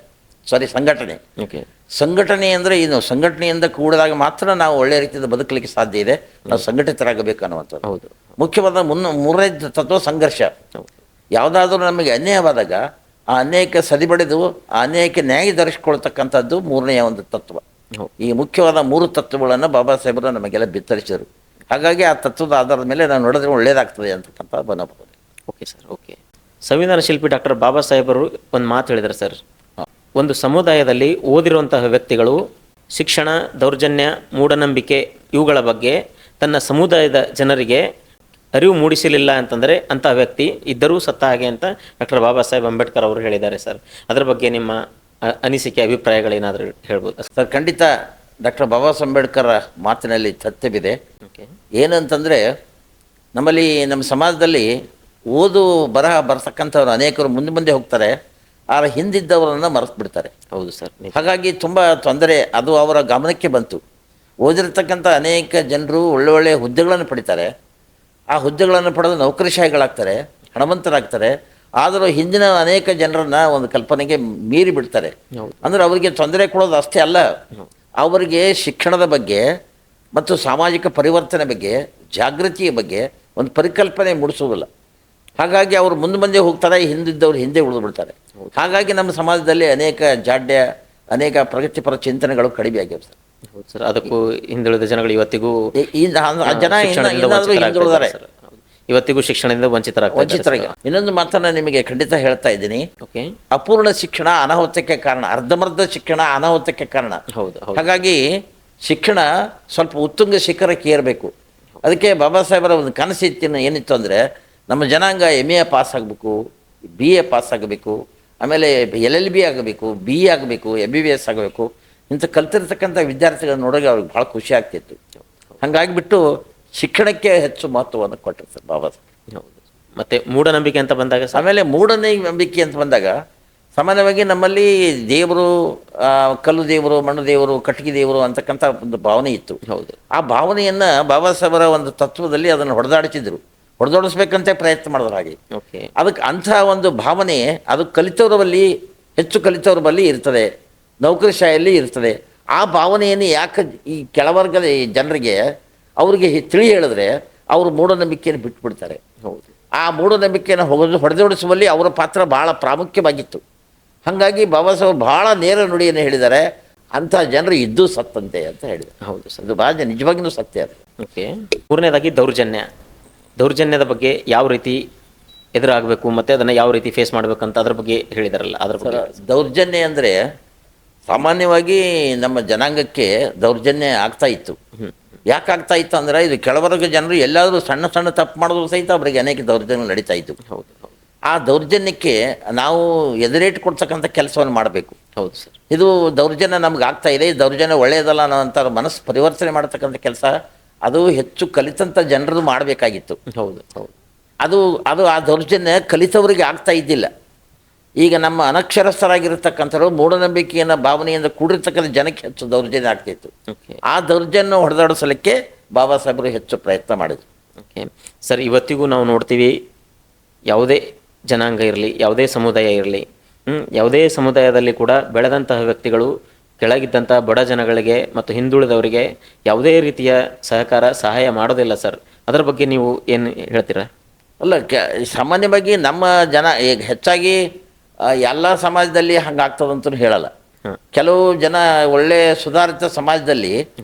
ಸಂಘಟನೆ. ಓಕೆ, ಸಂಘಟನೆ ಅಂದರೆ ಏನು? ಸಂಘಟನೆಯಿಂದ ಕೂಡಿದಾಗ ಮಾತ್ರ ನಾವು ಒಳ್ಳೆಯ ರೀತಿಯಿಂದ ಬದುಕಲಿಕ್ಕೆ ಸಾಧ್ಯ ಇದೆ. ನಾವು ಸಂಘಟಿತರಾಗಬೇಕು ಅನ್ನುವಂಥದ್ದು. ಹೌದು. ಮುಖ್ಯವಾದ ಮೂರನೇ ತತ್ವ ಸಂಘರ್ಷ. ಯಾವುದಾದ್ರೂ ನಮಗೆ ಅನ್ಯಾಯವಾದಾಗ ಆ ಅನ್ಯಾಯಕ್ಕೆ ಸದಿಬಡಿದು ಆ ಅನ್ಯಾಯಕ್ಕೆ ನ್ಯಾಯ ದೊರಕಿಸ್ಕೊಳ್ತಕ್ಕಂಥದ್ದು ಮೂರನೆಯ ಒಂದು ತತ್ವ. ಈ ಮುಖ್ಯವಾದ 3 ತತ್ವಗಳನ್ನು ಬಾಬಾ ಸಾಹೇಬರು ನಮಗೆಲ್ಲ ಬಿತ್ತರಿಸಿದರು. ಹಾಗಾಗಿ ಆ ತತ್ವದ ಆಧಾರದ ಮೇಲೆ ನಾವು ನೋಡಿದ್ರೆ ಒಳ್ಳೆಯದಾಗ್ತದೆ ಅಂತಕ್ಕಂಥ ಮನೋಭಾವ. Okay sir, okay. ಸಂವಿಧಾನ ಶಿಲ್ಪಿ ಡಾಕ್ಟರ್ ಬಾಬಾ ಸಾಹೇಬರು ಒಂದು ಮಾತು ಹೇಳಿದ್ದಾರೆ ಸರ್. ಒಂದು ಸಮುದಾಯದಲ್ಲಿ ಓದಿರುವಂತಹ ವ್ಯಕ್ತಿಗಳು ಶಿಕ್ಷಣ, ದೌರ್ಜನ್ಯ, ಮೂಢನಂಬಿಕೆ ಇವುಗಳ ಬಗ್ಗೆ ತನ್ನ ಸಮುದಾಯದ ಜನರಿಗೆ ಅರಿವು ಮೂಡಿಸಲಿಲ್ಲ ಅಂತಂದರೆ ಅಂತಹ ವ್ಯಕ್ತಿ ಇದ್ದರೂ ಸತ್ತ ಹಾಗೆ ಅಂತ ಡಾಕ್ಟರ್ ಬಾಬಾ ಸಾಹೇಬ್ ಅಂಬೇಡ್ಕರ್ ಅವರು ಹೇಳಿದ್ದಾರೆ ಸರ್. ಅದರ ಬಗ್ಗೆ ನಿಮ್ಮ ಅನಿಸಿಕೆ, ಅಭಿಪ್ರಾಯಗಳೇನಾದರೂ ಹೇಳ್ಬೋದು ಸರ್? ಖಂಡಿತ ಡಾಕ್ಟರ್ ಬಾಬಾ ಸಾಹೇಬ್ ಅಂಬೇಡ್ಕರ್ ಮಾತಿನಲ್ಲಿ ಸತ್ಯವಿದೆ. ಏನಂತಂದರೆ, ನಮ್ಮಲ್ಲಿ ನಮ್ಮ ಸಮಾಜದಲ್ಲಿ ಓದು ಬರಹ ಬರ್ತಕ್ಕಂಥವ್ರು ಅನೇಕರು ಮುಂದೆ ಹೋಗ್ತಾರೆ, ಆದರೆ ಹಿಂದಿದ್ದವರನ್ನು ಮರೆತು ಬಿಡ್ತಾರೆ. ಹೌದು ಸರ್. ಹಾಗಾಗಿ ತುಂಬ ತೊಂದರೆ ಅದು ಅವರ ಗಮನಕ್ಕೆ ಬಂತು. ಓದಿರ್ತಕ್ಕಂಥ ಅನೇಕ ಜನರು ಒಳ್ಳೊಳ್ಳೆಯ ಹುದ್ದೆಗಳನ್ನು ಪಡಿತಾರೆ. ಆ ಹುದ್ದೆಗಳನ್ನು ಪಡೆದು ನೌಕರಿಶಾಹಿಗಳಾಗ್ತಾರೆ, ಹಣವಂತರಾಗ್ತಾರೆ. ಆದರೂ ಹಿಂದಿನ ಅನೇಕ ಜನರನ್ನು ಒಂದು ಕಲ್ಪನೆಗೆ ಮೀರಿ ಬಿಡ್ತಾರೆ. ಅಂದರೆ ಅವರಿಗೆ ತೊಂದರೆ ಕೊಡೋದು ಅಷ್ಟೇ ಅಲ್ಲ, ಅವರಿಗೆ ಶಿಕ್ಷಣದ ಬಗ್ಗೆ ಮತ್ತು ಸಾಮಾಜಿಕ ಪರಿವರ್ತನೆ ಬಗ್ಗೆ, ಜಾಗೃತಿಯ ಬಗ್ಗೆ ಒಂದು ಪರಿಕಲ್ಪನೆ ಮೂಡಿಸುವುದಿಲ್ಲ. ಹಾಗಾಗಿ ಅವರು ಮುಂದೆ ಹೋಗ್ತಾರೆ, ಹಿಂದಿದ್ದವ್ರು ಹಿಂದೆ ಉಳಿದು ಬಿಡ್ತಾರೆ. ಹಾಗಾಗಿ ನಮ್ಮ ಸಮಾಜದಲ್ಲಿ ಅನೇಕ ಜಾಡ್ಯ, ಅನೇಕ ಪ್ರಗತಿಪರ ಚಿಂತನೆಗಳು ಕಡಿಮೆ ಆಗಿವೆ ಸರ್. ಹೌದು ಸರ್, ಅದಕ್ಕೂ ಹಿಂದುಳಿದ ಜನಗಳು ಇವತ್ತಿಗೂ ಆ ಜನ ಇನ್ನಾದರೂ ಹಿಂದುಳಿದಾರೆ, ಇವತ್ತಿಗೂ ಶಿಕ್ಷಣದಿಂದ ವಂಚಿತರಾಗಿ. ಇನ್ನೊಂದು ಮಾತನ್ನ ನಿಮಗೆ ಖಂಡಿತ ಹೇಳ್ತಾ ಇದ್ದೀನಿ. ಓಕೆ. ಅಪೂರ್ಣ ಶಿಕ್ಷಣ ಅನಾಹುತಕ್ಕೆ ಕಾರಣ, ಅರ್ಧಮರ್ಧ ಶಿಕ್ಷಣ ಅನಾಹುತಕ್ಕೆ ಕಾರಣ. ಹೌದು. ಹಾಗಾಗಿ ಶಿಕ್ಷಣ ಸ್ವಲ್ಪ ಉತ್ತುಂಗ ಶಿಖರಕ್ಕೆ ಏರಬೇಕು. ಅದಕ್ಕೆ ಬಾಬಾ ಸಾಹೇಬರ ಒಂದು ಕನಸಿತ್ತಿನ ಏನಿತ್ತು ಅಂದರೆ, ನಮ್ಮ ಜನಾಂಗ MA ಪಾಸ್ ಆಗಬೇಕು, BA ಪಾಸ್ ಆಗಬೇಕು, ಆಮೇಲೆ LLB ಆಗಬೇಕು, BE ಆಗಬೇಕು, MBBS ಆಗಬೇಕು. ಇಂಥ ಕಲ್ತಿರ್ತಕ್ಕಂಥ ವಿದ್ಯಾರ್ಥಿಗಳನ್ನ ನೋಡೋಕೆ ಅವ್ರಿಗೆ ಭಾಳ ಖುಷಿ ಆಗ್ತಿತ್ತು. ಹಾಗಾಗಿಬಿಟ್ಟು ಶಿಕ್ಷಣಕ್ಕೆ ಹೆಚ್ಚು ಮಹತ್ವವನ್ನು ಕೊಟ್ಟರು ಸರ್ ಬಾಬಾ ಸಾಹೇಬ್. ಹೌದು. ಮತ್ತು ಮೂಢನಂಬಿಕೆ ಅಂತ ಬಂದಾಗ ಆಮೇಲೆ ಮೂಢನಂಬಿಕೆ ಅಂತ ಬಂದಾಗ ಸಾಮಾನ್ಯವಾಗಿ ನಮ್ಮಲ್ಲಿ ದೇವರು, ಕಲ್ಲು ದೇವರು, ಮಣ್ಣು ದೇವರು, ಕಟ್ಟಿಗೆ ದೇವರು ಅಂತಕ್ಕಂಥ ಒಂದು ಭಾವನೆ ಇತ್ತು. ಹೌದು. ಆ ಭಾವನೆಯನ್ನು ಬಾಬಾ ಸಾಹೇಬರ ಒಂದು ತತ್ವದಲ್ಲಿ ಅದನ್ನು ಹೊಡೆದಾಡಿಸ್ಬೇಕಂತ ಪ್ರಯತ್ನ ಮಾಡಿದ್ರು. ಹಾಗೆ ಓಕೆ. ಅದಕ್ಕೆ ಅಂಥ ಒಂದು ಭಾವನೆ ಅದು ಹೆಚ್ಚು ಕಲಿತವ್ರ ಬಳಿ ಇರ್ತದೆ, ನೌಕರಿಶಾಹಿಯಲ್ಲಿ ಇರ್ತದೆ. ಆ ಭಾವನೆಯನ್ನು ಯಾಕೆ ಈ ಕೆಳವರ್ಗದ ಜನರಿಗೆ ಅವರಿಗೆ ತಿಳಿ ಹೇಳಿದ್ರೆ ಅವರು ಮೂಢನಂಬಿಕೆಯನ್ನು ಬಿಟ್ಬಿಡ್ತಾರೆ. ಹೌದು. ಆ ಮೂಢನಂಬಿಕೆಯನ್ನು ಹೊಡೆದೋಡಿಸುವಲ್ಲಿ ಅವರ ಪಾತ್ರ ಭಾಳ ಪ್ರಾಮುಖ್ಯವಾಗಿತ್ತು. ಹಾಗಾಗಿ ಬಾಬಾ ಸಾಹೇಬ್ ಭಾಳ ನೇರ ನುಡಿಯನ್ನು ಹೇಳಿದ್ದಾರೆ. ಅಂಥ ಜನರು ಇದ್ದೂ ಸತ್ತಂತೆ ಅಂತ ಹೇಳಿದರು. ಹೌದು ಸರ್, ಅದು ಭಾಳ ನಿಜವಾಗಿಯೂ ಸತ್ಯ ಅದು. ಓಕೆ. ಮೂರನೇದಾಗಿ ದೌರ್ಜನ್ಯದ ಬಗ್ಗೆ ಯಾವ ರೀತಿ ಎದುರಾಗಬೇಕು ಮತ್ತು ಅದನ್ನು ಯಾವ ರೀತಿ ಫೇಸ್ ಮಾಡಬೇಕಂತ ಅದ್ರ ಬಗ್ಗೆ ಹೇಳಿದಾರಲ್ಲ, ಅದ್ರ ಬಗ್ಗೆ. ದೌರ್ಜನ್ಯ ಅಂದರೆ ಸಾಮಾನ್ಯವಾಗಿ ನಮ್ಮ ಜನಾಂಗಕ್ಕೆ ದೌರ್ಜನ್ಯ ಆಗ್ತಾ ಇತ್ತು. ಯಾಕೆ ಆಗ್ತಾ ಇತ್ತು ಅಂದರೆ, ಇದು ಕೆಳವರ್ಗ ಜನರು ಎಲ್ಲಾದರೂ ಸಣ್ಣ ಸಣ್ಣ ತಪ್ಪು ಮಾಡೋದು ಸಹಿತ ಅವರಿಗೆ ಅನೇಕ ದೌರ್ಜನ್ಯ ನಡೀತಾ ಇತ್ತು. ಹೌದು. ಆ ದೌರ್ಜನ್ಯಕ್ಕೆ ನಾವು ಎದುರೇಟು ಕೊಡ್ತಕ್ಕಂಥ ಕೆಲಸವನ್ನು ಮಾಡಬೇಕು. ಹೌದು ಸರ್. ಇದು ದೌರ್ಜನ್ಯ ನಮ್ಗೆ ಆಗ್ತಾ ಇದೆ, ಈ ದೌರ್ಜನ್ಯ ಒಳ್ಳೆಯದಲ್ಲ ಅನ್ನೋಂಥ ಮನಸ್ಸು ಪರಿವರ್ತನೆ ಮಾಡ್ತಕ್ಕಂಥ ಕೆಲಸ ಅದು ಹೆಚ್ಚು ಕಲಿತಂಥ ಜನರದು ಮಾಡಬೇಕಾಗಿತ್ತು. ಹೌದು. ಅದು ಆ ದೌರ್ಜನ್ಯ ಕಲಿತವರಿಗೆ ಆಗ್ತಾ ಇದ್ದಿಲ್ಲ. ಈಗ ನಮ್ಮ ಅನಕ್ಷರಸ್ಥರಾಗಿರ್ತಕ್ಕಂಥವ್ರು ಮೂಢನಂಬಿಕೆಯನ್ನು ಭಾವನೆಯಿಂದ ಕೂಡಿರ್ತಕ್ಕಂಥ ಜನಕ್ಕೆ ಹೆಚ್ಚು ದೌರ್ಜನ್ಯ ಆಗ್ತಿತ್ತು. ಆ ದೌರ್ಜನ್ಯ ಹೊಡೆದಾಡಿಸಲಿಕ್ಕೆ ಬಾಬಾ ಸಾಹೇಬರು ಹೆಚ್ಚು ಪ್ರಯತ್ನ ಮಾಡಿದರು. ಓಕೆ ಸರ್, ಇವತ್ತಿಗೂ ನಾವು ನೋಡ್ತೀವಿ, ಯಾವುದೇ ಜನಾಂಗ ಇರಲಿ, ಯಾವುದೇ ಸಮುದಾಯ ಇರಲಿ, ಯಾವುದೇ ಸಮುದಾಯದಲ್ಲಿ ಕೂಡ ಬೆಳೆದಂತಹ ವ್ಯಕ್ತಿಗಳು ಕೆಳಗಿದ್ದಂಥ ಬಡ ಜನಗಳಿಗೆ ಮತ್ತು ಹಿಂದುಳಿದವರಿಗೆ ಯಾವುದೇ ರೀತಿಯ ಸಹಾಯ ಮಾಡೋದಿಲ್ಲ ಸರ್. ಅದರ ಬಗ್ಗೆ ನೀವು ಏನು ಹೇಳ್ತೀರಾ? ಅಲ್ಲ, ಸಾಮಾನ್ಯವಾಗಿ ನಮ್ಮ ಜನ ಈಗ ಹೆಚ್ಚಾಗಿ ಎಲ್ಲ ಸಮಾಜದಲ್ಲಿ ಹಂಗಾಗ್ತದಂತೂ ಹೇಳಲ್ಲ. ಕೆಲವು ಜನ ಒಳ್ಳೆಯ ಸುಧಾರಿತ ಸಮಾಜದಲ್ಲಿ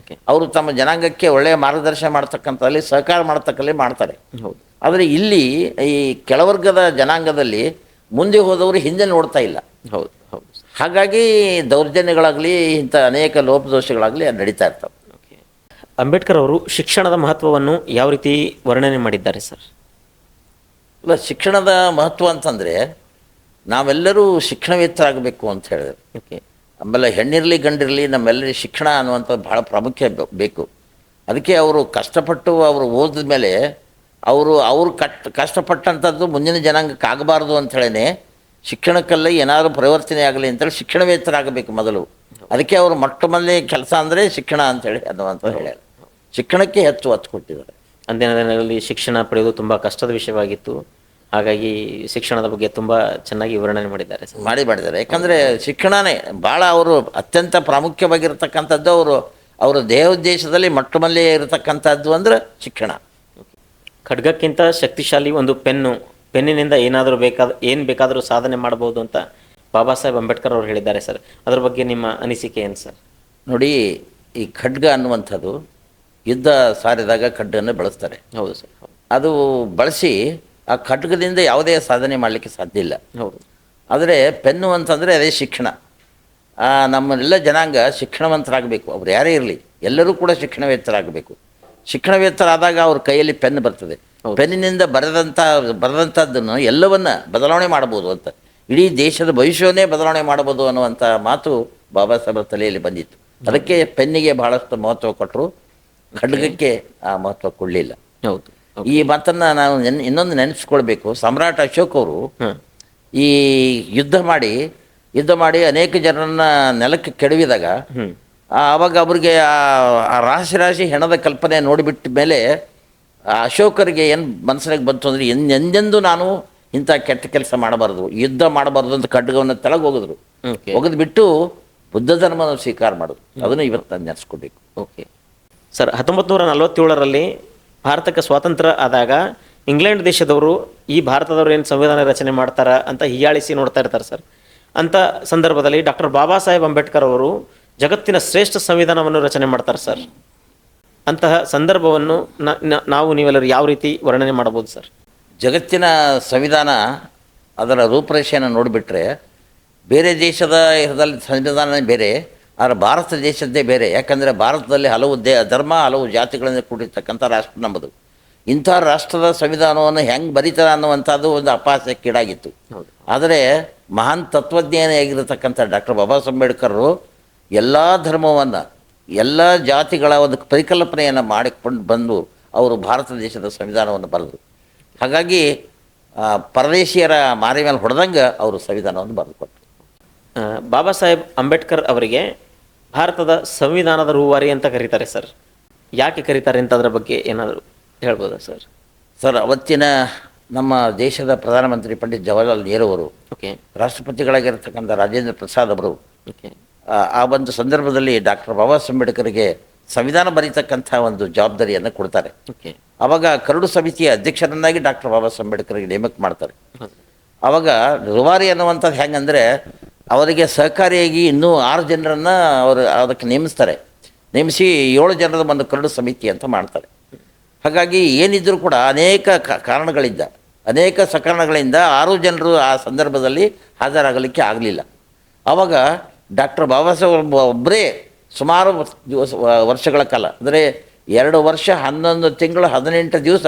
ಅವರು ತಮ್ಮ ಜನಾಂಗಕ್ಕೆ ಒಳ್ಳೆಯ ಮಾರ್ಗದರ್ಶನ ಮಾಡ್ತಕ್ಕಂಥಲ್ಲಿ ಸಹಕಾರ ಮಾಡ್ತಾರೆ. ಆದರೆ ಇಲ್ಲಿ ಈ ಕೆಳವರ್ಗದ ಜನಾಂಗದಲ್ಲಿ ಮುಂದೆ ಹೋದವರು ಹಿಂದೆ ನೋಡ್ತಾ ಇಲ್ಲ. ಹೌದು. ಹಾಗಾಗಿ ದೌರ್ಜನ್ಯಗಳಾಗಲಿ ಇಂಥ ಅನೇಕ ಲೋಪದೋಷಗಳಾಗಲಿ ನಡೀತಾ ಇರ್ತವೆ. ಅಂಬೇಡ್ಕರ್ ಅವರು ಶಿಕ್ಷಣದ ಮಹತ್ವವನ್ನು ಯಾವ ರೀತಿ ವರ್ಣನೆ ಮಾಡಿದ್ದಾರೆ ಸರ್? ಇಲ್ಲ, ಶಿಕ್ಷಣದ ಮಹತ್ವ ಅಂತಂದರೆ ನಾವೆಲ್ಲರೂ ಶಿಕ್ಷಣವೇತ್ತರಾಗಬೇಕು ಅಂತ ಹೇಳಿದ್ರು. ಆಮೇಲೆ ಹೆಣ್ಣಿರಲಿ ಗಂಡಿರಲಿ ನಮ್ಮೆಲ್ಲರಿಗೆ ಶಿಕ್ಷಣ ಅನ್ನುವಂಥದ್ದು ಭಾಳ ಪ್ರಾಮುಖ್ಯ ಬೇಕು. ಅದಕ್ಕೆ ಅವರು ಕಷ್ಟಪಟ್ಟು ಅವರು ಓದಿದ ಮೇಲೆ ಅವರು ಕಷ್ಟಪಟ್ಟಂಥದ್ದು ಮುಂದಿನ ಜನಾಂಗಕ್ಕೆ ಆಗಬಾರ್ದು ಅಂಥೇಳೇ ಶಿಕ್ಷಣಕ್ಕಲ್ಲೇ ಏನಾದರೂ ಪರಿವರ್ತನೆ ಆಗಲಿ ಅಂತೇಳಿ ಶಿಕ್ಷಣವೇತ್ತರಾಗಬೇಕು ಮೊದಲು. ಅದಕ್ಕೆ ಅವರು ಮೊಟ್ಟಮೊದಲೇ ಕೆಲಸ ಅಂದರೆ ಶಿಕ್ಷಣ ಅಂಥೇಳಿ ಅನ್ನುವಂಥದ್ದು ಹೇಳ್ಯಾರ. ಶಿಕ್ಷಣಕ್ಕೆ ಹೆಚ್ಚು ಒತ್ತು ಕೊಟ್ಟಿದ್ದಾರೆ. ಅಂದಿನ ದಿನಗಳಲ್ಲಿ ಶಿಕ್ಷಣ ಪಡೆಯುವುದು ತುಂಬ ಕಷ್ಟದ ವಿಷಯವಾಗಿತ್ತು. ಹಾಗಾಗಿ ಶಿಕ್ಷಣದ ಬಗ್ಗೆ ತುಂಬ ಚೆನ್ನಾಗಿ ವರ್ಣನೆ ಮಾಡಿದ್ದಾರೆ. ಮಾಡಿದ್ದಾರೆ. ಯಾಕಂದರೆ ಶಿಕ್ಷಣನೇ ಭಾಳ ಅವರು ಅತ್ಯಂತ ಪ್ರಾಮುಖ್ಯವಾಗಿರ್ತಕ್ಕಂಥದ್ದು. ಅವರ ದೇಹೋದ್ದೇಶದಲ್ಲಿ ಮೊಟ್ಟಮೊದಲೇ ಇರತಕ್ಕಂಥದ್ದು ಅಂದರೆ ಶಿಕ್ಷಣ. ಖಡ್ಗಕ್ಕಿಂತ ಶಕ್ತಿಶಾಲಿ ಒಂದು ಪೆನ್ನಿನಿಂದ ಏನು ಬೇಕಾದರೂ ಸಾಧನೆ ಮಾಡಬಹುದು ಅಂತ ಬಾಬಾ ಸಾಹೇಬ್ ಅಂಬೇಡ್ಕರ್ ಅವರು ಹೇಳಿದ್ದಾರೆ ಸರ್. ಅದರ ಬಗ್ಗೆ ನಿಮ್ಮ ಅನಿಸಿಕೆ ಏನು ಸರ್? ನೋಡಿ, ಈ ಖಡ್ಗ ಅನ್ನುವಂಥದ್ದು ಯುದ್ಧ ಸಾರಿದಾಗ ಖಡ್ಗನ್ನು ಬಳಸ್ತಾರೆ. ಹೌದು ಸರ್. ಅದು ಬಳಸಿ ಆ ಖಡ್ಗದಿಂದ ಯಾವುದೇ ಸಾಧನೆ ಮಾಡಲಿಕ್ಕೆ ಸಾಧ್ಯ ಇಲ್ಲ. ಹೌದು. ಆದರೆ ಪೆನ್ನು ಅಂತಂದರೆ ಅದೇ ಶಿಕ್ಷಣ. ನಮ್ಮೆಲ್ಲ ಜನಾಂಗ ಶಿಕ್ಷಣವಂತರಾಗಬೇಕು. ಅವ್ರು ಯಾರೇ ಇರಲಿ, ಎಲ್ಲರೂ ಕೂಡ ಶಿಕ್ಷಣವೇತ್ತರಾಗಬೇಕು. ಶಿಕ್ಷಣವೇತ್ತರಾದಾಗ ಅವ್ರ ಕೈಯಲ್ಲಿ ಪೆನ್ ಬರ್ತದೆ. ಪೆನ್ನಿನಿಂದ ಬರೆದಂಥದ್ದನ್ನು ಎಲ್ಲವನ್ನ ಬದಲಾವಣೆ ಮಾಡ್ಬೋದು ಅಂತ, ಇಡೀ ದೇಶದ ಭವಿಷ್ಯವನ್ನೇ ಬದಲಾವಣೆ ಮಾಡ್ಬೋದು ಅನ್ನುವಂಥ ಮಾತು ಬಾಬಾ ಸಾಹೇಬರ ತಲೆಯಲ್ಲಿ ಬಂದಿತ್ತು. ಅದಕ್ಕೆ ಪೆನ್ನಿಗೆ ಬಹಳಷ್ಟು ಮಹತ್ವ ಕೊಟ್ಟರು, ಖಡ್ಗಕ್ಕೆ ಆ ಮಹತ್ವ ಕೊಡಲಿಲ್ಲ. ಹೌದು. ಈ ಮಾತನ್ನು ನಾವು ಇನ್ನೊಂದು ನೆನೆಸ್ಕೊಳ್ಬೇಕು. ಸಮ್ರಾಟ್ ಅಶೋಕ್ ಅವರು ಈ ಯುದ್ಧ ಮಾಡಿ ಅನೇಕ ಜನರನ್ನ ನೆಲಕ್ಕೆ ಕೆಡವಿದಾಗ ಆವಾಗ ಅವ್ರಿಗೆ ಆ ರಾಶಿ ಹೆಣದ ಕಲ್ಪನೆ ನೋಡಿಬಿಟ್ಟ ಮೇಲೆ ಅಶೋಕರಿಗೆ ಏನು ಮನಸ್ಸಿನಾಗ ಬಂತು ಅಂದರೆ, ಎಂದೆಂದೂ ನಾನು ಇಂಥ ಕೆಟ್ಟ ಕೆಲಸ ಮಾಡಬಾರ್ದು, ಯುದ್ಧ ಮಾಡಬಾರ್ದು ಅಂತ ಖಡ್ಗವನ್ನು ತೆಳಗೋಗಿದ್ರು. ಒಗೆದ್ಬಿಟ್ಟು ಬುದ್ಧ ಧರ್ಮವನ್ನು ಸ್ವೀಕಾರ ಮಾಡೋದು. ಅದನ್ನು ಇವತ್ತು ನಾನು ನೆನೆಸ್ಕೊಬೇಕು. ಓಕೆ ಸರ್, 1947ರಲ್ಲಿ ಭಾರತಕ್ಕೆ ಸ್ವಾತಂತ್ರ್ಯ ಆದಾಗ ಇಂಗ್ಲೆಂಡ್ ದೇಶದವರು ಈ ಭಾರತದವ್ರು ಏನು ಸಂವಿಧಾನ ರಚನೆ ಮಾಡ್ತಾರ ಅಂತ ಹೀಯಾಳಿಸಿ ನೋಡ್ತಾ ಇರ್ತಾರೆ ಸರ್. ಅಂಥ ಸಂದರ್ಭದಲ್ಲಿ ಡಾಕ್ಟರ್ ಬಾಬಾ ಸಾಹೇಬ್ ಅಂಬೇಡ್ಕರ್ ಅವರು ಜಗತ್ತಿನ ಶ್ರೇಷ್ಠ ಸಂವಿಧಾನವನ್ನು ರಚನೆ ಮಾಡ್ತಾರೆ ಸರ್. ಅಂತಹ ಸಂದರ್ಭವನ್ನು ನಾವು ನೀವೆಲ್ಲರೂ ಯಾವ ರೀತಿ ವರ್ಣನೆ ಮಾಡ್ಬೋದು ಸರ್? ಜಗತ್ತಿನ ಸಂವಿಧಾನ ಅದರ ರೂಪರೇಷೆಯನ್ನು ನೋಡಿಬಿಟ್ರೆ ಬೇರೆ ದೇಶದ ಸಂವಿಧಾನ ಬೇರೆ, ಆದರೆ ಭಾರತ ದೇಶದ್ದೇ ಬೇರೆ. ಯಾಕಂದರೆ ಭಾರತದಲ್ಲಿ ಹಲವು ಧರ್ಮ, ಹಲವು ಜಾತಿಗಳಿಂದ ಕೂಡಿರ್ತಕ್ಕಂಥ ರಾಷ್ಟ್ರ ನಮ್ಮದು. ಇಂಥ ರಾಷ್ಟ್ರದ ಸಂವಿಧಾನವನ್ನು ಹೆಂಗೆ ಬರೀತಾರೆ ಅನ್ನುವಂಥದ್ದು ಒಂದು ಅಪಹಾಸ್ಯಕ್ಕೀಡಾಗಿತ್ತು. ಆದರೆ ಮಹಾನ್ ತತ್ವಜ್ಞಾನಿಯಾಗಿರತಕ್ಕಂಥ ಡಾಕ್ಟರ್ ಬಾಬಾ ಸಾಹೇಬ್ ಅಂಬೇಡ್ಕರ್ರು ಎಲ್ಲ ಧರ್ಮವನ್ನು, ಎಲ್ಲ ಜಾತಿಗಳ ಒಂದು ಪರಿಕಲ್ಪನೆಯನ್ನು ಮಾಡಿಕೊಂಡು ಬಂದು ಅವರು ಭಾರತ ದೇಶದ ಸಂವಿಧಾನವನ್ನು ಬರೆದರು. ಹಾಗಾಗಿ ಪರದೇಶಿಯರ ಮಾರಿ ಮೇಲೆ ಹೊಡೆದಂಗೆ ಅವರು ಸಂವಿಧಾನವನ್ನು ಬರೆದುಕೊಟ್ರು. ಬಾಬಾ ಸಾಹೇಬ್ ಅಂಬೇಡ್ಕರ್ ಅವರಿಗೆ ಭಾರತದ ಸಂವಿಧಾನದ ರೂವಾರಿ ಅಂತ ಕರೀತಾರೆ ಸರ್. ಯಾಕೆ ಕರೀತಾರೆ ಅಂತ ಅದರ ಬಗ್ಗೆ ಏನಾದರೂ ಹೇಳ್ಬೋದಾ ಸರ್? ಸರ್, ಅವತ್ತಿನ ನಮ್ಮ ದೇಶದ ಪ್ರಧಾನಮಂತ್ರಿ ಪಂಡಿತ್ ಜವಾಹರ್ಲಾಲ್ ನೆಹರು ಅವರು, ಓಕೆ, ರಾಷ್ಟ್ರಪತಿಗಳಾಗಿರ್ತಕ್ಕಂಥ ರಾಜೇಂದ್ರ ಪ್ರಸಾದ್ ಅವರು ಓಕೆ, ಆ ಒಂದು ಸಂದರ್ಭದಲ್ಲಿ ಡಾಕ್ಟರ್ ಬಾಬಾ ಸಾಹೇಬ್ ಅಂಬೇಡ್ಕರ್ಗೆ ಸಂವಿಧಾನ ಬರೀತಕ್ಕಂಥ ಒಂದು ಜವಾಬ್ದಾರಿಯನ್ನು ಕೊಡ್ತಾರೆ. ಓಕೆ. ಆವಾಗ ಕರಡು ಸಮಿತಿಯ ಅಧ್ಯಕ್ಷರನ್ನಾಗಿ ಡಾಕ್ಟರ್ ಬಾಬಾ ಸಾಹೇಬ್ ಅಂಬೇಡ್ಕರ್ಗೆ ನೇಮಕ ಮಾಡ್ತಾರೆ. ಆವಾಗ ರೂವಾರಿ ಅನ್ನುವಂಥದ್ದು ಹೆಂಗಂದರೆ ಅವರಿಗೆ ಸಹಕಾರಿಯಾಗಿ ಇನ್ನೂ 6 ಜನರನ್ನು ಅವರು ಅದಕ್ಕೆ ನೇಮಿಸಿ 7 ಜನರದ ಒಂದು ಕರಡು ಸಮಿತಿ ಅಂತ ಮಾಡ್ತಾರೆ. ಹಾಗಾಗಿ ಏನಿದ್ರೂ ಕೂಡ ಅನೇಕ ಅನೇಕ ಸಕಾರಣಗಳಿಂದ 6 ಜನರು ಆ ಸಂದರ್ಭದಲ್ಲಿ ಹಾಜರಾಗಲಿಕ್ಕೆ ಆಗಲಿಲ್ಲ. ಆವಾಗ ಡಾಕ್ಟರ್ ಬಾಬಾ ಸಾಹೇಬ್ ಒಬ್ಬರೇ ಸುಮಾರು ವರ್ಷಗಳ ಕಾಲ, ಅಂದರೆ 2 ವರ್ಷ 11 ತಿಂಗಳು 18 ದಿವಸ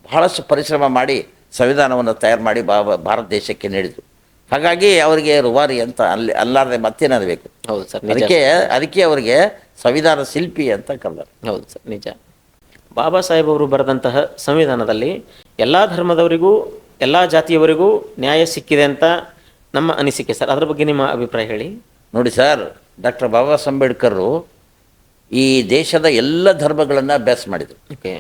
ಬಹಳಷ್ಟು ಪರಿಶ್ರಮ ಮಾಡಿ ಸಂವಿಧಾನವನ್ನು ತಯಾರು ಮಾಡಿ ಭಾರತ ದೇಶಕ್ಕೆ ನೀಡಿದರು. ಹಾಗಾಗಿ ಅವರಿಗೆ ರೂವಾರಿ ಅಂತ ಅಲ್ಲಾರದೆ ಮತ್ತೇನಬೇಕು. ಹೌದು ಸರ್, ಅದಕ್ಕೆ ಅವರಿಗೆ ಸಂವಿಧಾನ ಶಿಲ್ಪಿ ಅಂತ ಕರೆದರು. ಹೌದು ಸರ್, ನಿಜ. ಬಾಬಾ ಸಾಹೇಬ್ ಅವರು ಬರೆದಂತಹ ಸಂವಿಧಾನದಲ್ಲಿ ಎಲ್ಲ ಧರ್ಮದವರಿಗೂ, ಎಲ್ಲ ಜಾತಿಯವರಿಗೂ ನ್ಯಾಯ ಸಿಕ್ಕಿದೆ ಅಂತ ನಮ್ಮ ಅನಿಸಿಕೆ ಸರ್. ಅದರ ಬಗ್ಗೆ ನಿಮ್ಮ ಅಭಿಪ್ರಾಯ ಹೇಳಿ. ನೋಡಿ ಸರ್, ಡಾಕ್ಟರ್ ಬಾಬಾ ಸಾಹೇಬ್ ಅಂಬೇಡ್ಕರ್ ಈ ದೇಶದ ಎಲ್ಲ ಧರ್ಮಗಳನ್ನು ಅಭ್ಯಾಸ ಮಾಡಿದರು. ಓಕೆ.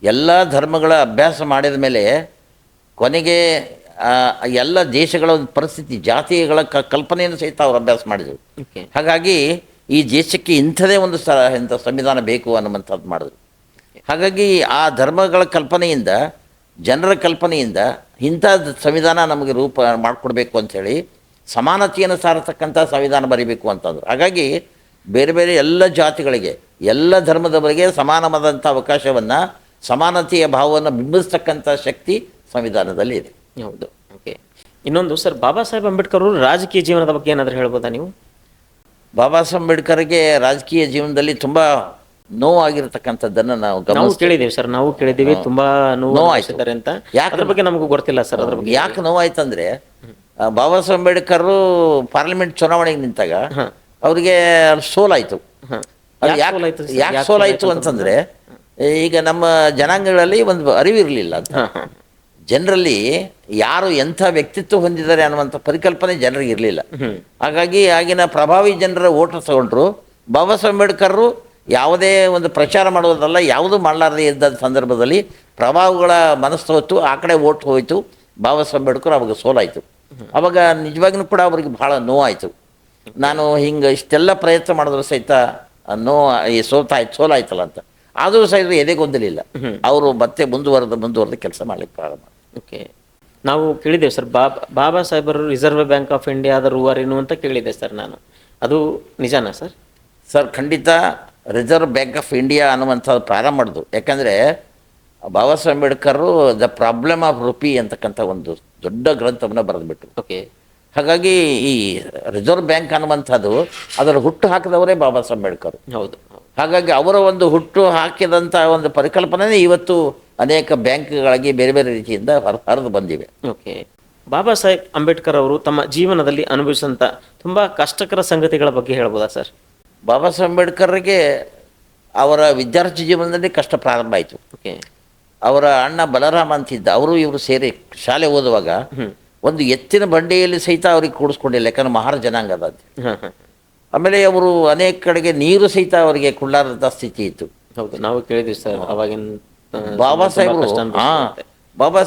ಎಲ್ಲ ಧರ್ಮಗಳ ಅಭ್ಯಾಸ ಮಾಡಿದ ಮೇಲೆ ಕೊನೆಗೆ ಎಲ್ಲ ದೇಶಗಳ ಒಂದು ಪರಿಸ್ಥಿತಿ, ಜಾತಿಗಳ ಕಲ್ಪನೆಯನ್ನು ಸಹಿತ ಅವರು ಅಭ್ಯಾಸ ಮಾಡಿದರು. ಹಾಗಾಗಿ ಈ ದೇಶಕ್ಕೆ ಇಂಥದೇ ಒಂದು ಇಂಥ ಸಂವಿಧಾನ ಬೇಕು ಅನ್ನುವಂಥದ್ದು ಮಾಡಿದ್ರು. ಹಾಗಾಗಿ ಆ ಧರ್ಮಗಳ ಕಲ್ಪನೆಯಿಂದ, ಜನರ ಕಲ್ಪನೆಯಿಂದ ಇಂಥ ಸಂವಿಧಾನ ನಮಗೆ ರೂಪ ಮಾಡಿಕೊಡ್ಬೇಕು ಅಂಥೇಳಿ ಸಮಾನತೆಯನ್ನು ಸಾರತಕ್ಕಂಥ ಸಂವಿಧಾನ ಬರೀಬೇಕು ಅಂತಂದರು. ಹಾಗಾಗಿ ಬೇರೆ ಬೇರೆ ಎಲ್ಲ ಜಾತಿಗಳಿಗೆ, ಎಲ್ಲ ಧರ್ಮದವರಿಗೆ ಸಮಾನವಾದಂಥ ಅವಕಾಶವನ್ನು, ಸಮಾನತೆಯ ಭಾವವನ್ನು ಬಿಂಬಿಸ್ತಕ್ಕಂಥ ಶಕ್ತಿ ಸಂವಿಧಾನದಲ್ಲಿ ಇದೆ. ಹೌದು. ಓಕೆ. ಇನ್ನೊಂದು ಸರ್, ಬಾಬಾ ಸಾಹೇಬ್ ಅಂಬೇಡ್ಕರ್ ಅವರು ರಾಜಕೀಯ ಜೀವನದ ಬಗ್ಗೆ ಏನಾದರೂ ಹೇಳ್ಬೋದಾ ನೀವು? ಬಾಬಾ ಸಾಹೇಬ್ ಅಂಬೇಡ್ಕರ್ಗೆ ರಾಜಕೀಯ ಜೀವನದಲ್ಲಿ ತುಂಬ ನೋವಾಗಿರ್ತಕ್ಕಂಥದ್ದನ್ನು ನಾವು ಕೇಳಿದ್ದೀವಿ ಸರ್. ನಾವು ಕೇಳಿದ್ದೀವಿ, ತುಂಬಾ ನೋವಾಯ್ತಿದ್ದಾರೆ ಅಂತ. ಅದ್ರ ಬಗ್ಗೆ ನಮಗೂ ಗೊತ್ತಿಲ್ಲ ಸರ್. ಅದ್ರ ಬಗ್ಗೆ ಯಾಕೆ ನೋವಾಯ್ತಂದ್ರೆ, ಬಾಬಾ ಸಾಹೇಬ್ ಅಂಬೇಡ್ಕರ್ ಪಾರ್ಲಿಮೆಂಟ್ ಚುನಾವಣೆಗೆ ನಿಂತಾಗ ಅವರಿಗೆ ಸೋಲಾಯಿತು. ಯಾಕೆ ಸೋಲಾಯಿತು ಅಂತಂದ್ರೆ, ಈಗ ನಮ್ಮ ಜನಾಂಗಗಳಲ್ಲಿ ಒಂದು ಅರಿವಿರಲಿಲ್ಲ ಅಂತ. ಜನರಲ್ಲಿ ಯಾರು ಎಂಥ ವ್ಯಕ್ತಿತ್ವ ಹೊಂದಿದ್ದಾರೆ ಅನ್ನುವಂಥ ಪರಿಕಲ್ಪನೆ ಜನರಿಗೆ ಇರಲಿಲ್ಲ. ಹಾಗಾಗಿ ಆಗಿನ ಪ್ರಭಾವಿ ಜನರ ಓಟ್ ತಗೊಂಡ್ರು. ಬಾಬಾ ಸಾಹೇಬ್ ಅಂಬೇಡ್ಕರ್ ಯಾವುದೇ ಒಂದು ಪ್ರಚಾರ ಮಾಡೋದಲ್ಲ, ಯಾವುದೂ ಮಾಡಲಾರದೆ ಇದ್ದ ಸಂದರ್ಭದಲ್ಲಿ ಪ್ರಭಾವಗಳ ಮನಸ್ಸು ಹೊತ್ತು ಆ ಕಡೆ ಓಟ್ ಹೋಯಿತು. ಬಾಬಾ ಸಾಹೇಬ್ ಅಂಬೇಡ್ಕರ್ ಅವಾಗ ಸೋಲಾಯಿತು. ಅವಾಗ ನಿಜವಾಗಿಯೂ ಕೂಡ ಅವ್ರಿಗೆ ಭಾಳ ನೋವಾಯಿತು. ನಾನು ಹಿಂಗೆ ಇಷ್ಟೆಲ್ಲ ಪ್ರಯತ್ನ ಮಾಡಿದ್ರು ಸಹಿತ ಸೋಲಾಯ್ತಲ್ಲ ಅಂತ. ಆದರೂ ಸಹಿತ ಎದೆಗೊಂದಲಿಲ್ಲ. ಅವರು ಮತ್ತೆ ಮುಂದುವರೆದು ಕೆಲಸ ಮಾಡಲಿಕ್ಕೆ ಪ್ರಾರಂಭ. ಓಕೆ. ನಾವು ಕೇಳಿದ್ದೇವೆ ಸರ್, ಬಾಬಾ ಸಾಹೇಬರು ರಿಸರ್ವ್ ಬ್ಯಾಂಕ್ ಆಫ್ ಇಂಡಿಯಾದ ರೂವಾರಿನು ಅಂತ ಕೇಳಿದೆ ಸರ್ ನಾನು. ಅದು ನಿಜಾನಾ ಸರ್? ಸರ್, ಖಂಡಿತ ರಿಸರ್ವ್ ಬ್ಯಾಂಕ್ ಆಫ್ ಇಂಡಿಯಾ ಅನ್ನುವಂಥದ್ದು ಪ್ರಾರಂಭ ಮಾಡಿದ್ರು. ಯಾಕಂದರೆ Baba Saheb Ambedkar the problem of rupee ಅಂತಕ್ಕಂಥ ಒಂದು ದೊಡ್ಡ ಗ್ರಂಥವನ್ನು ಬರೆದುಬಿಟ್ರು. ಓಕೆ. ಹಾಗಾಗಿ ಈ ರಿಸರ್ವ್ ಬ್ಯಾಂಕ್ ಅನ್ನುವಂಥದ್ದು ಅದರ ಹುಟ್ಟು ಹಾಕಿದವರೇ ಬಾಬಾ ಸಾಹೇಬ್ ಅಂಬೇಡ್ಕರ್. ಹೌದು. ಹಾಗಾಗಿ ಅವರ ಒಂದು ಹುಟ್ಟು ಹಾಕಿದಂಥ ಒಂದು ಪರಿಕಲ್ಪನೆ ಇವತ್ತು ಅನೇಕ ಬ್ಯಾಂಕ್ಗಳಿಗೆ ಬೇರೆ ಬೇರೆ ರೀತಿಯಿಂದ ಹರಿದು ಬಂದಿವೆ. ಓಕೆ. ಬಾಬಾ ಸಾಹೇಬ್ ಅಂಬೇಡ್ಕರ್ ಅವರು ತಮ್ಮ ಜೀವನದಲ್ಲಿ ಅನುಭವಿಸಿದಂಥ ತುಂಬ ಕಷ್ಟಕರ ಸಂಗತಿಗಳ ಬಗ್ಗೆ ಹೇಳ್ಬೋದಾ ಸರ್? ಬಾಬಾ ಸಾಹೇಬ್ ಅಂಬೇಡ್ಕರ್ಗೆ ಅವರ ವಿದ್ಯಾರ್ಥಿ ಜೀವನದಲ್ಲಿ ಕಷ್ಟ ಪ್ರಾರಂಭ ಆಯಿತು. ಓಕೆ. ಅವರ ಅಣ್ಣ ಬಲರಾಮ ಅಂತಿದ್ದ, ಇವರು ಸೇರಿ ಶಾಲೆ ಓದುವಾಗ ಒಂದು ಎತ್ತಿನ ಬಂಡೆಯಲ್ಲಿ ಸಹಿತ ಅವ್ರಿಗೆ ಕೂಡಿಸ್ಕೊಂಡಿಲ್ಲ, ಯಾಕಂದ್ರೆ ಮಹಾರ ಜನಾಂಗದ. ಆಮೇಲೆ ಅವರು ಅನೇಕ ಕಡೆಗೆ ನೀರು ಸಹಿತ ಅವರಿಗೆ ಕೊಳ್ಳಾರದ ಸ್ಥಿತಿ ಇತ್ತು. ಹೌದು, ನಾವು ಕೇಳಿದ್ವಿ ಸರ್ ಅವಾಗಿನ. ಬಾಬಾ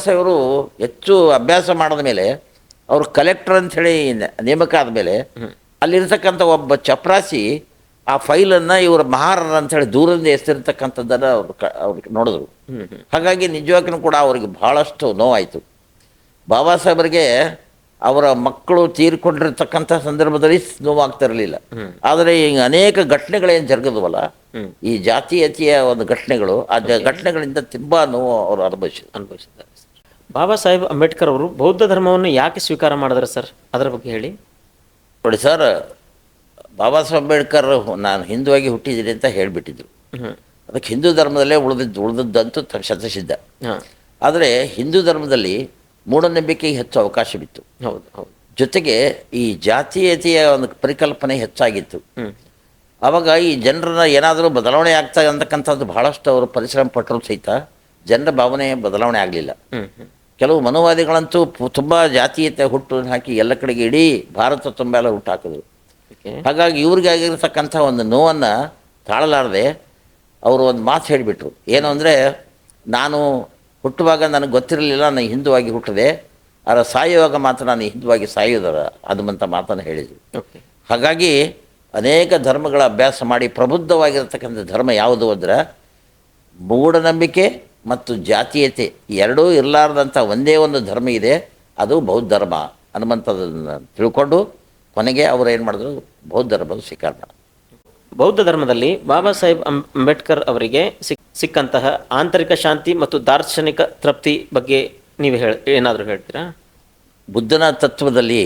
ಸಾಹೇಬರು ಹೆಚ್ಚು ಅಭ್ಯಾಸ ಮಾಡಿದ ಮೇಲೆ ಅವರು ಕಲೆಕ್ಟರ್ ಅಂಥೇಳಿ ನೇಮಕ ಆದಮೇಲೆ ಅಲ್ಲಿರ್ತಕ್ಕಂಥ ಒಬ್ಬ ಚಪರಾಸಿ ಆ ಫೈಲನ್ನು ಇವರು ಮಹಾರರ ಅಂಥೇಳಿ ದೂರದಿಂದ ಎಸ್ತಿರ್ತಕ್ಕಂಥದ್ದನ್ನು ಅವ್ರಿಗೆ ನೋಡಿದ್ರು. ಹಾಗಾಗಿ ನಿಜವಾಗ್ಲೂ ಕೂಡ ಅವರಿಗೆ ಭಾಳಷ್ಟು ನೋವಾಯಿತು. ಬಾಬಾ ಸಾಹೇಬರಿಗೆ ಅವರ ಮಕ್ಕಳು ತೀರ್ಕೊಂಡಿರ್ತಕ್ಕಂಥ ಸಂದರ್ಭದಲ್ಲಿ ನೋವಾಗ್ತಿರಲಿಲ್ಲ. ಆದರೆ ಈಗ ಅನೇಕ ಘಟನೆಗಳೇನು ಜರುಗಿದ್ವಲ್ಲ, ಈ ಜಾತೀಯತೆಯ ಒಂದು ಘಟನೆಗಳು, ಆ ಘಟನೆಗಳಿಂದ ತುಂಬ ನೋವು ಅವರು ಅನುಭವಿಸಿದ್ದಾರೆ. ಬಾಬಾ ಸಾಹೇಬ್ ಅಂಬೇಡ್ಕರ್ ಅವರು ಬೌದ್ಧ ಧರ್ಮವನ್ನು ಯಾಕೆ ಸ್ವೀಕಾರ ಮಾಡಿದ್ರು ಸರ್, ಅದರ ಬಗ್ಗೆ ಹೇಳಿ. ನೋಡಿ ಸರ್, ಬಾಬಾ ಸಾಹೇಬ್ ಅಂಬೇಡ್ಕರ್ ನಾನು ಹಿಂದುವಾಗಿ ಹುಟ್ಟಿದ್ದೀನಿ ಅಂತ ಹೇಳಿಬಿಟ್ಟಿದ್ರು. ಅದಕ್ಕೆ ಹಿಂದೂ ಧರ್ಮದಲ್ಲೇ ಉಳಿದದ್ದಂತೂ ಶತಸಿದ್ಧ. ಆದರೆ ಹಿಂದೂ ಧರ್ಮದಲ್ಲಿ ಮೂಢನಂಬಿಕೆಗೆ ಹೆಚ್ಚು ಅವಕಾಶವಿತ್ತು. ಹೌದು ಹೌದು. ಜೊತೆಗೆ ಈ ಜಾತೀಯತೆಯ ಒಂದು ಪರಿಕಲ್ಪನೆ ಹೆಚ್ಚಾಗಿತ್ತು. ಆವಾಗ ಈ ಜನರನ್ನ ಏನಾದರೂ ಬದಲಾವಣೆ ಆಗ್ತಾ ಅಂತಕ್ಕಂಥದ್ದು ಬಹಳಷ್ಟು ಅವರು ಪರಿಶ್ರಮ ಪಟ್ಟರು ಸಹಿತ ಜನರ ಭಾವನೆ ಬದಲಾವಣೆ ಆಗಲಿಲ್ಲ. ಕೆಲವು ಮನುವಾದಿಗಳಂತೂ ತುಂಬ ಜಾತೀಯತೆ ಹುಟ್ಟು ಹಾಕಿ ಎಲ್ಲ ಕಡೆಗೆ ಇಡೀ ಭಾರತ ತುಂಬ ಎಲ್ಲ ಹುಟ್ಟು ಹಾಕಿದ್ರು. ಹಾಗಾಗಿ ಇವ್ರಿಗೆ ಆಗಿರ್ತಕ್ಕಂಥ ಒಂದು ನೋವನ್ನು ತಾಳಲಾರದೆ ಅವರು ಒಂದು ಮಾತು ಹೇಳಿಬಿಟ್ರು. ಏನು ಅಂದರೆ, ನಾನು ಹುಟ್ಟುವಾಗ ನನಗೆ ಗೊತ್ತಿರಲಿಲ್ಲ ನಾನು ಹಿಂದುವಾಗಿ ಹುಟ್ಟಿದೆ, ಆದರೆ ಸಾಯುವಾಗ ಮಾತ್ರ ನಾನು ಹಿಂದುವಾಗಿ ಸಾಯೋದರ ಅನ್ನುವಂಥ ಮಾತನ್ನು ಹೇಳಿದರು. ಹಾಗಾಗಿ ಅನೇಕ ಧರ್ಮಗಳ ಅಭ್ಯಾಸ ಮಾಡಿ ಪ್ರಬುದ್ಧವಾಗಿರತಕ್ಕಂಥ ಧರ್ಮ ಯಾವುದು ಅಂದರೆ ಮೂಢನಂಬಿಕೆ ಮತ್ತು ಜಾತೀಯತೆ ಎರಡೂ ಇರಲಾರ್ದಂಥ ಒಂದೇ ಒಂದು ಧರ್ಮ ಇದೆ, ಅದು ಬೌದ್ಧ ಧರ್ಮ ಅನ್ನುವಂಥದ್ದನ್ನು ತಿಳ್ಕೊಂಡು ಕೊನೆಗೆ ಅವರು ಏನು ಮಾಡಿದ್ರು, ಬೌದ್ಧ ಧರ್ಮದ ಸ್ವೀಕಾರ ಮಾಡಿದ್ರು. ಬೌದ್ಧ ಧರ್ಮದಲ್ಲಿ ಬಾಬಾ ಸಾಹೇಬ್ ಅಂಬೇಡ್ಕರ್ ಅವರಿಗೆ ಸಿಕ್ಕಂತಹ ಆಂತರಿಕ ಶಾಂತಿ ಮತ್ತು ದಾರ್ಶನಿಕ ತೃಪ್ತಿ ಬಗ್ಗೆ ನೀವು ಏನಾದರೂ ಹೇಳ್ತೀರಾ? ಬುದ್ಧನ ತತ್ವದಲ್ಲಿ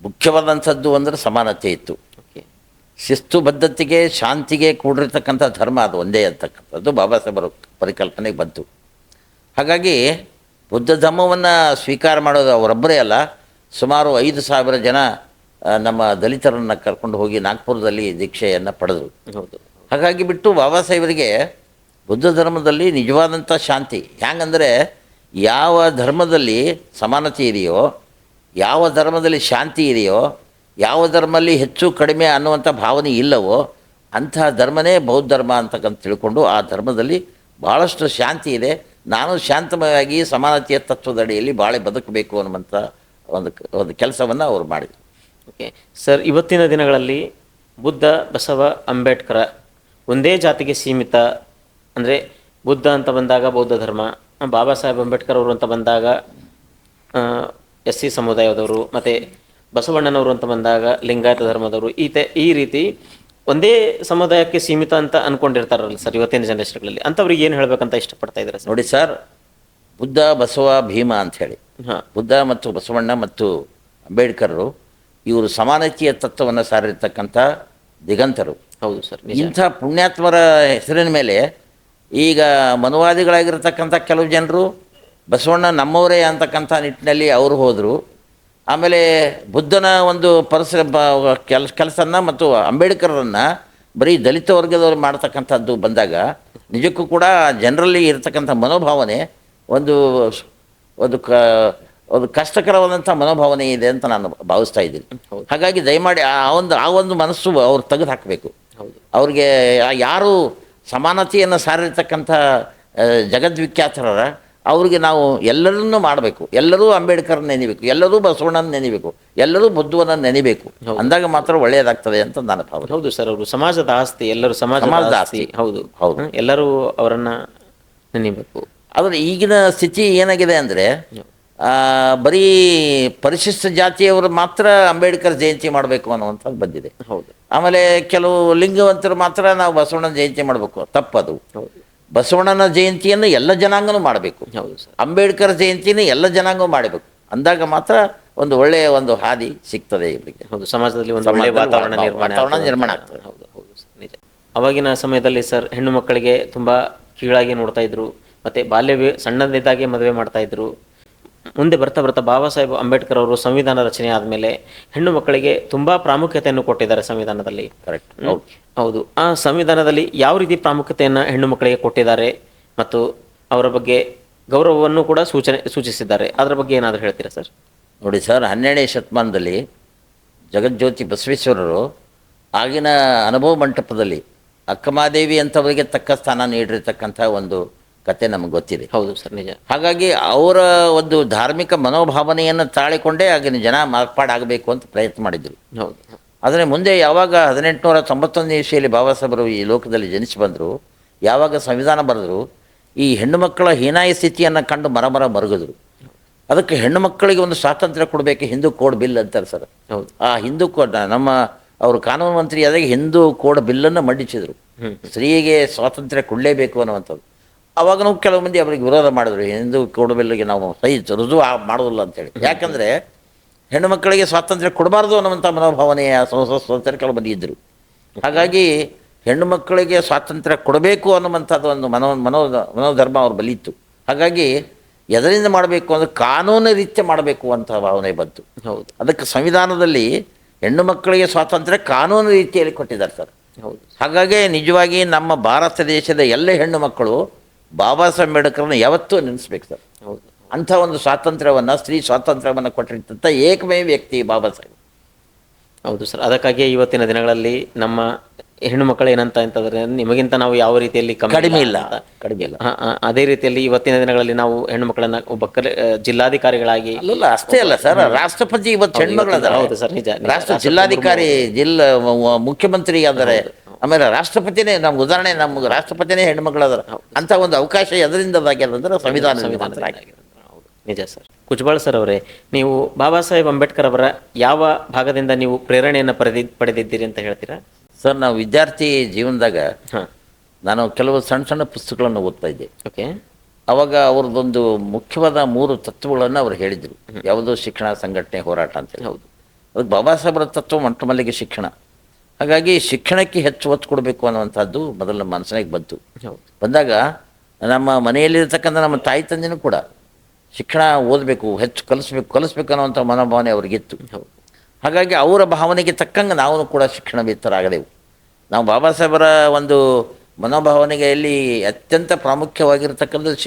ಮುಖ್ಯವಾದಂಥದ್ದು ಅಂದರೆ ಸಮಾನತೆ ಇತ್ತು. ಶಿಸ್ತುಬದ್ಧತೆಗೆ ಶಾಂತಿಗೆ ಕೂಡಿರ್ತಕ್ಕಂಥ ಧರ್ಮ ಅದು ಒಂದೇ ಅಂತಕ್ಕಂಥದ್ದು ಬಾಬಾ ಸಾಹೇಬರ ಪರಿಕಲ್ಪನೆಗೆ ಬಂತು. ಹಾಗಾಗಿ ಬುದ್ಧ ಧರ್ಮವನ್ನು ಸ್ವೀಕಾರ ಮಾಡೋದು ಅವರೊಬ್ಬರೇ ಅಲ್ಲ, ಸುಮಾರು 5,000 ಜನ ನಮ್ಮ ದಲಿತರನ್ನು ಕರ್ಕೊಂಡು ಹೋಗಿ ನಾಗ್ಪುರದಲ್ಲಿ ದೀಕ್ಷೆಯನ್ನು ಪಡೆದರು. ಹಾಗಾಗಿ ಬಿಟ್ಟು ಬಾಬಾ ಸಾಹೇಬರಿಗೆ ಬುದ್ಧ ಧರ್ಮದಲ್ಲಿ ನಿಜವಾದಂಥ ಶಾಂತಿ ಹ್ಯಾಂಗಂದರೆ, ಯಾವ ಧರ್ಮದಲ್ಲಿ ಸಮಾನತೆ ಇದೆಯೋ, ಯಾವ ಧರ್ಮದಲ್ಲಿ ಶಾಂತಿ ಇದೆಯೋ, ಯಾವ ಧರ್ಮದಲ್ಲಿ ಹೆಚ್ಚು ಕಡಿಮೆ ಅನ್ನುವಂಥ ಭಾವನೆ ಇಲ್ಲವೋ ಅಂತಹ ಧರ್ಮನೇ ಬೌದ್ಧ ಧರ್ಮ ಅಂತಕ್ಕಂತ ತಿಳ್ಕೊಂಡು ಆ ಧರ್ಮದಲ್ಲಿ ಭಾಳಷ್ಟು ಶಾಂತಿ ಇದೆ, ನಾನು ಶಾಂತಮಯವಾಗಿ ಸಮಾನತೆಯ ತತ್ವದಡಿಯಲ್ಲಿ ಬಾಳೆ ಬದುಕಬೇಕು ಅನ್ನುವಂಥ ಒಂದು ಕೆಲಸವನ್ನು ಅವರು ಮಾಡಿದರು. ಓಕೆ ಸರ್, ಇವತ್ತಿನ ದಿನಗಳಲ್ಲಿ ಬುದ್ಧ, ಬಸವ, ಅಂಬೇಡ್ಕರ ಒಂದೇ ಜಾತಿಗೆ ಸೀಮಿತ ಅಂದರೆ ಬುದ್ಧ ಅಂತ ಬಂದಾಗ ಬೌದ್ಧ ಧರ್ಮ, ಬಾಬಾ ಸಾಹೇಬ್ ಅಂಬೇಡ್ಕರ್ ಅವರು ಅಂತ ಬಂದಾಗ SC ಸಮುದಾಯದವರು, ಮತ್ತು ಬಸವಣ್ಣನವರು ಅಂತ ಬಂದಾಗ ಲಿಂಗಾಯತ ಧರ್ಮದವರು, ಈ ರೀತಿ ಒಂದೇ ಸಮುದಾಯಕ್ಕೆ ಸೀಮಿತ ಅಂತ ಅಂದ್ಕೊಂಡಿರ್ತಾರಲ್ಲ ಸರ್ ಇವತ್ತಿನ ಜನರೇಷನ್ಗಳಲ್ಲಿ, ಅಂಥವ್ರಿಗೆ ಏನು ಹೇಳಬೇಕಂತ ಇಷ್ಟಪಡ್ತಾ ಇದ್ದಾರೆ ಸರ್? ನೋಡಿ ಸರ್, ಬುದ್ಧ, ಬಸವ, ಭೀಮ ಅಂಥೇಳಿ ಬುದ್ಧ ಮತ್ತು ಬಸವಣ್ಣ ಮತ್ತು ಅಂಬೇಡ್ಕರರು ಇವರು ಸಮಾನತೆಯ ತತ್ವವನ್ನು ಸಾರಿರ್ತಕ್ಕಂಥ ದಿಗಂತರು. ಹೌದು ಸರ್. ಇಂಥ ಪುಣ್ಯಾತ್ಮರ ಹೆಸರಿನ ಮೇಲೆ ಈಗ ಮನುವಾದಿಗಳಾಗಿರ್ತಕ್ಕಂಥ ಕೆಲವು ಜನರು ಬಸವಣ್ಣ ನಮ್ಮವರೇ ಅಂತಕ್ಕಂಥ ನಿಟ್ಟಿನಲ್ಲಿ ಅವರು ಹೋದರು. ಆಮೇಲೆ ಬುದ್ಧನ ಒಂದು ಕೆಲಸನ ಮತ್ತು ಅಂಬೇಡ್ಕರನ್ನು ಬರೀ ದಲಿತ ವರ್ಗದವರು ಮಾಡ್ತಕ್ಕಂಥದ್ದು ಬಂದಾಗ ನಿಜಕ್ಕೂ ಕೂಡ ಜನರಲ್ಲಿ ಇರತಕ್ಕಂಥ ಮನೋಭಾವನೆ ಒಂದು ಕಷ್ಟಕರವಾದಂಥ ಮನೋಭಾವನೆ ಇದೆ ಅಂತ ನಾನು ಭಾವಿಸ್ತಾ ಇದ್ದೀನಿ. ಹಾಗಾಗಿ ದಯಮಾಡಿ ಆ ಒಂದು ಮನಸ್ಸು ಅವ್ರು ತೆಗೆದು ಹಾಕಬೇಕು. ಅವ್ರಿಗೆ ಯಾರು ಸಮಾನತೆಯನ್ನು ಸಾರಿರ್ತಕ್ಕಂಥ ಜಗದ್ವಿಖ್ಯಾತರ ಅವ್ರಿಗೆ ನಾವು ಎಲ್ಲರನ್ನೂ ಮಾಡಬೇಕು, ಎಲ್ಲರೂ ಅಂಬೇಡ್ಕರ್ನ ನೆನಿಬೇಕು, ಎಲ್ಲರೂ ಬಸವಣ್ಣನ ನೆನಿಬೇಕು, ಎಲ್ಲರೂ ಬುದ್ಧವನ್ನು ನೆನಿಬೇಕು, ಅಂದಾಗ ಮಾತ್ರ ಒಳ್ಳೆಯದಾಗ್ತದೆ ಅಂತ ನಾನು ಭಾವನೆ. ಹೌದು ಸರ್, ಅವರು ಸಮಾಜದ ಆಸ್ತಿ, ಎಲ್ಲರೂ ಸಮಾಜದ ಆಸ್ತಿ. ಹೌದು ಹೌದು, ಎಲ್ಲರೂ ಅವರನ್ನು ನೆನಿಬೇಕು. ಆದರೆ ಈಗಿನ ಸ್ಥಿತಿ ಏನಾಗಿದೆ ಅಂದರೆ ಬರೀ ಪರಿಶಿಷ್ಟ ಜಾತಿಯವರು ಮಾತ್ರ ಅಂಬೇಡ್ಕರ್ ಜಯಂತಿ ಮಾಡಬೇಕು ಅನ್ನುವಂಥದ್ದು ಬಂದಿದೆ. ಹೌದು. ಆಮೇಲೆ ಕೆಲವು ಲಿಂಗವಂತರು ಮಾತ್ರ ನಾವು ಬಸವಣ್ಣನ ಜಯಂತಿ ಮಾಡಬೇಕು, ತಪ್ಪದು. ಬಸವಣ್ಣನ ಜಯಂತಿಯನ್ನು ಎಲ್ಲ ಜನಾಂಗನೂ ಮಾಡಬೇಕು. ಹೌದು ಸರ್. ಅಂಬೇಡ್ಕರ್ ಜಯಂತಿನ ಎಲ್ಲ ಜನಾಂಗ ಮಾಡಬೇಕು, ಅಂದಾಗ ಮಾತ್ರ ಒಂದು ಒಳ್ಳೆಯ ಒಂದು ಹಾದಿ ಸಿಗ್ತದೆ ಇವರಿಗೆ. ಹೌದು, ಸಮಾಜದಲ್ಲಿ ಒಂದು ಒಳ್ಳೆಯ ವಾತಾವರಣ ನಿರ್ಮಾಣ ಆಗ್ತದೆ. ಹೌದು ಹೌದು ಸರ್, ನಿಜ. ಅವಾಗಿನ ಸಮಯದಲ್ಲಿ ಸರ್ ಹೆಣ್ಣು ಮಕ್ಕಳಿಗೆ ತುಂಬ ಕೀಳಾಗಿ ನೋಡ್ತಾ ಇದ್ರು, ಮತ್ತು ಸಣ್ಣದಿದ್ದಾಗೆ ಮದುವೆ ಮಾಡ್ತಾ ಇದ್ರು. ಮುಂದೆ ಬರ್ತಾ ಬರ್ತಾ ಬಾಬಾ ಸಾಹೇಬ್ ಅಂಬೇಡ್ಕರ್ ಅವರು ಸಂವಿಧಾನ ರಚನೆ ಆದಮೇಲೆ ಹೆಣ್ಣು ಮಕ್ಕಳಿಗೆ ತುಂಬ ಪ್ರಾಮುಖ್ಯತೆಯನ್ನು ಕೊಟ್ಟಿದ್ದಾರೆ ಸಂವಿಧಾನದಲ್ಲಿ. ಕರೆಕ್ಟ್. ಹೌದು. ಆ ಸಂವಿಧಾನದಲ್ಲಿ ಯಾವ ರೀತಿ ಪ್ರಾಮುಖ್ಯತೆಯನ್ನು ಹೆಣ್ಣು ಮಕ್ಕಳಿಗೆ ಕೊಟ್ಟಿದ್ದಾರೆ ಮತ್ತು ಅವರ ಬಗ್ಗೆ ಗೌರವವನ್ನು ಕೂಡ ಸೂಚಿಸಿದ್ದಾರೆ, ಅದರ ಬಗ್ಗೆ ಏನಾದರೂ ಹೇಳ್ತೀರಾ ಸರ್? ನೋಡಿ ಸರ್, 12ನೇ ಶತಮಾನದಲ್ಲಿ ಜಗಜ್ಯೋತಿ ಬಸವೇಶ್ವರರು ಆಗಿನ ಅನುಭವ ಮಂಟಪದಲ್ಲಿ ಅಕ್ಕಮಾದೇವಿ ಅಂತವರಿಗೆ ತಕ್ಕ ಸ್ಥಾನ ನೀಡಿರ್ತಕ್ಕಂಥ ಒಂದು ಕತೆ ನಮಗೆ ಗೊತ್ತಿದೆ. ಹೌದು ಸರ್, ನಿಜ. ಹಾಗಾಗಿ ಅವರ ಒಂದು ಧಾರ್ಮಿಕ ಮನೋಭಾವನೆಯನ್ನು ತಾಳಿಕೊಂಡೇ ಆಗಿನ ಜನ ಮಾರ್ಪಾಡಾಗಬೇಕು ಅಂತ ಪ್ರಯತ್ನ ಮಾಡಿದರು. ಹೌದು. ಆದರೆ ಮುಂದೆ ಯಾವಾಗ 1891 ಇಸ್ವಿಯಲ್ಲಿ ಬಾಬಾ ಸಾಹೇಬರು ಈ ಲೋಕದಲ್ಲಿ ಜನಿಸಿ ಬಂದರು, ಯಾವಾಗ ಸಂವಿಧಾನ ಬರೆದರು, ಈ ಹೆಣ್ಣು ಮಕ್ಕಳ ಹೀನಾಯ ಸ್ಥಿತಿಯನ್ನು ಕಂಡು ಮರಗಿದ್ರು. ಅದಕ್ಕೆ ಹೆಣ್ಣು ಮಕ್ಕಳಿಗೆ ಒಂದು ಸ್ವಾತಂತ್ರ್ಯ ಕೊಡಬೇಕು, ಹಿಂದೂ ಕೋಡ್ ಬಿಲ್ ಅಂತಾರೆ ಸರ್. ಹೌದು. ಆ ಹಿಂದೂ ಕೋಡ್ ನಮ್ಮ ಅವರು ಕಾನೂನು ಮಂತ್ರಿ ಆದಾಗ ಹಿಂದೂ ಕೋಡ್ ಬಿಲ್ಲನ್ನು ಮಂಡಿಸಿದರು. ಸ್ತ್ರೀಗೆ ಸ್ವಾತಂತ್ರ್ಯ ಕೊಡಲೇಬೇಕು ಅನ್ನುವಂಥದ್ದು. ಅವಾಗನೂ ಕೆಲವು ಮಂದಿ ಅವರಿಗೆ ವಿರೋಧ ಮಾಡಿದ್ರು, ಹಿಂದೂ ಕೋಡ್ ಬಿಲ್ಗೆ ನಾವು ರುಜು ಮಾಡೋದಿಲ್ಲ ಅಂತೇಳಿ. ಯಾಕಂದರೆ ಹೆಣ್ಣು ಮಕ್ಕಳಿಗೆ ಸ್ವಾತಂತ್ರ್ಯ ಕೊಡಬಾರ್ದು ಅನ್ನುವಂಥ ಮನೋಭಾವನೆಯ ಸ್ವಾತಂತ್ರ್ಯ ಕೆಲವು ಮಂದಿ ಇದ್ದರು. ಹಾಗಾಗಿ ಹೆಣ್ಣು ಮಕ್ಕಳಿಗೆ ಸ್ವಾತಂತ್ರ್ಯ ಕೊಡಬೇಕು ಅನ್ನುವಂಥದ್ದು ಒಂದು ಮನೋಧರ್ಮ ಅವ್ರ ಬಲಿತ್ತು. ಹಾಗಾಗಿ ಎದರಿಂದ ಮಾಡಬೇಕು ಅಂದರೆ ಕಾನೂನು ರೀತ್ಯ ಮಾಡಬೇಕು ಅಂತ ಭಾವನೆ ಬಂತು. ಹೌದು. ಅದಕ್ಕೆ ಸಂವಿಧಾನದಲ್ಲಿ ಹೆಣ್ಣು ಮಕ್ಕಳಿಗೆ ಸ್ವಾತಂತ್ರ್ಯ ಕಾನೂನು ರೀತಿಯಲ್ಲಿ ಕೊಟ್ಟಿದ್ದಾರೆ ಸರ್. ಹೌದು. ಹಾಗಾಗಿ ನಿಜವಾಗಿ ನಮ್ಮ ಭಾರತ ದೇಶದ ಎಲ್ಲ ಹೆಣ್ಣು ಮಕ್ಕಳು ಬಾಬಾ ಸಾಹೇಬ್ ಅಂಬೇಡ್ಕರ್ನ ಯಾವತ್ತೂ ನೆನೆಸ್ಬೇಕು ಸರ್. ಹೌದು. ಅಂಥ ಒಂದು ಸ್ವಾತಂತ್ರ್ಯವನ್ನು, ಸ್ತ್ರೀ ಸ್ವಾತಂತ್ರ್ಯವನ್ನು ಕೊಟ್ಟಿರ್ತಂಥ ಏಕಮೇವ ವ್ಯಕ್ತಿ ಬಾಬಾ ಸಾಹೇಬ್. ಹೌದು ಸರ್. ಅದಕ್ಕಾಗಿಯೇ ಇವತ್ತಿನ ದಿನಗಳಲ್ಲಿ ನಮ್ಮ ಹೆಣ್ಣು ಮಕ್ಕಳು ಏನಂತ ಅಂತಂದ್ರೆ, ನಿಮಗಿಂತ ನಾವು ಯಾವ ರೀತಿಯಲ್ಲಿ ಕಡಿಮೆ ಇಲ್ಲ. ಅದೇ ರೀತಿಯಲ್ಲಿ ಇವತ್ತಿನ ದಿನಗಳಲ್ಲಿ ನಾವು ಹೆಣ್ಣು ಮಕ್ಕಳನ್ನ ಒಬ್ಬ ಜಿಲ್ಲಾಧಿಕಾರಿಗಳಾಗಿ ಅಲ್ಲ ಅಷ್ಟೇ ಅಲ್ಲ ಸರ್, ರಾಷ್ಟ್ರಪತಿ ಇವತ್ತು ಹೆಣ್ಮಗಳದ. ಹೌದು ಸರ್, ನಿಜ. ರಾಷ್ಟ್ರ ಜಿಲ್ಲಾಧಿಕಾರಿ, ಮುಖ್ಯಮಂತ್ರಿ ಆದರೆ, ಆಮೇಲೆ ರಾಷ್ಟ್ರಪತಿನೇ ನಮ್ಗೆ ಉದಾಹರಣೆ, ನಮ್ಗೆ ರಾಷ್ಟ್ರಪತಿನೇ ಹೆಣ್ಮಗಳದಾರ. ಅಂತ ಒಂದು ಅವಕಾಶ ಎದರಿಂದ ಆಗ್ಯದಂದ್ರೆ ಸಂವಿಧಾನ. ನಿಜ ಸರ್. ಕುಚ್ಬಾಳ್ ಸರ್ ಅವರೇ, ನೀವು ಬಾಬಾ ಸಾಹೇಬ್ ಅಂಬೇಡ್ಕರ್ ಅವರ ಯಾವ ಭಾಗದಿಂದ ನೀವು ಪ್ರೇರಣೆಯನ್ನು ಪಡೆದಿದ್ದೀರಿ ಅಂತ ಹೇಳ್ತೀರಾ ಸರ್? ನಾವು ವಿದ್ಯಾರ್ಥಿ ಜೀವನದಾಗ ನಾನು ಕೆಲವು ಸಣ್ಣ ಸಣ್ಣ ಪುಸ್ತಕಗಳನ್ನು ಓದ್ತಾ ಇದ್ದೆ. ಓಕೆ. ಅವಾಗ ಅವ್ರದ್ದೊಂದು ಮುಖ್ಯವಾದ 3 ತತ್ವಗಳನ್ನು ಅವ್ರು ಹೇಳಿದರು. ಯಾವುದೋ ಶಿಕ್ಷಣ, ಸಂಘಟನೆ, ಹೋರಾಟ ಅಂತೇಳಿ. ಹೌದು. ಅದಕ್ಕೆ ಬಾಬಾ ಸಾಹೇಬರ ತತ್ವ ಮೊಟ್ಟ ಮೊದಲಿಗೆ ಶಿಕ್ಷಣ. ಹಾಗಾಗಿ ಶಿಕ್ಷಣಕ್ಕೆ ಹೆಚ್ಚು ಒತ್ತು ಕೊಡಬೇಕು ಅನ್ನುವಂಥದ್ದು ಮೊದಲ ನಮ್ಮ ಮನಸ್ಸಿನಾಗ ಬಂತು. ಬಂದಾಗ ನಮ್ಮ ಮನೆಯಲ್ಲಿರ್ತಕ್ಕಂಥ ನಮ್ಮ ತಾಯಿ ತಂದೆನೂ ಕೂಡ ಶಿಕ್ಷಣ ಓದಬೇಕು, ಹೆಚ್ಚು ಕಲಿಸ್ಬೇಕು ಅನ್ನುವಂಥ ಮನೋಭಾವನೆ ಅವ್ರಿಗಿತ್ತು. ಹಾಗಾಗಿ ಅವರ ಭಾವನೆಗೆ ತಕ್ಕಂಗೆ ನಾವು ಕೂಡ ಶಿಕ್ಷಣವೇತ್ತರಾಗದೆವು. ನಾವು ಬಾಬಾ ಸಾಹೇಬರ ಒಂದು ಮನೋಭಾವನೆಯಲ್ಲಿ ಅತ್ಯಂತ ಪ್ರಾಮುಖ್ಯವಾಗಿರ್ತಕ್ಕಂಥದ್ದು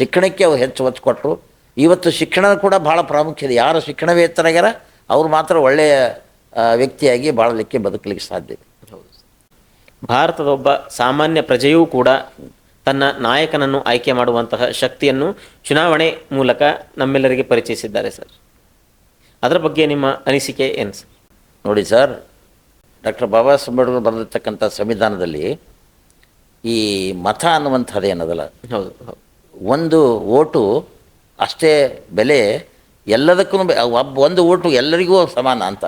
ಶಿಕ್ಷಣಕ್ಕೆ ಅವ್ರು ಹೆಚ್ಚು ಒತ್ತು ಕೊಟ್ಟರು. ಇವತ್ತು ಶಿಕ್ಷಣ ಕೂಡ ಭಾಳ ಪ್ರಾಮುಖ್ಯ ಇದೆ. ಯಾರು ಶಿಕ್ಷಣವೇತ್ತರಾಗ್ಯಾರ ಅವ್ರು ಮಾತ್ರ ಒಳ್ಳೆಯ ವ್ಯಕ್ತಿಯಾಗಿ ಬಾಳಲಿಕ್ಕೆ, ಬದುಕಲಿಕ್ಕೆ ಸಾಧ್ಯ ಇದೆ. ಭಾರತದ ಒಬ್ಬ ಸಾಮಾನ್ಯ ಪ್ರಜೆಯೂ ಕೂಡ ತನ್ನ ನಾಯಕನನ್ನು ಆಯ್ಕೆ ಮಾಡುವಂತಹ ಶಕ್ತಿಯನ್ನು ಚುನಾವಣೆ ಮೂಲಕ ನಮ್ಮೆಲ್ಲರಿಗೆ ಪರಿಚಯಿಸಿದ್ದಾರೆ ಸರ್. ಅದರ ಬಗ್ಗೆ ನಿಮ್ಮ ಅನಿಸಿಕೆ ಏನು ಸರ್? ನೋಡಿ ಸರ್, ಡಾಕ್ಟರ್ ಬಾಬಾ ಸಾಹೇಬ್ ಅಂಬೇಡ್ಕರ್ ಬರೆದಿರ್ತಕ್ಕಂಥ ಸಂವಿಧಾನದಲ್ಲಿ ಈ ಮತ ಅನ್ನುವಂಥದ್ದು ಏನದಲ್ಲ, ಹೌದು, ಒಂದು ಓಟು ಅಷ್ಟೇ ಬೆಲೆ, ಎಲ್ಲದಕ್ಕೂ ಒಂದು ಓಟು ಎಲ್ಲರಿಗೂ ಸಮಾನ ಅಂತ.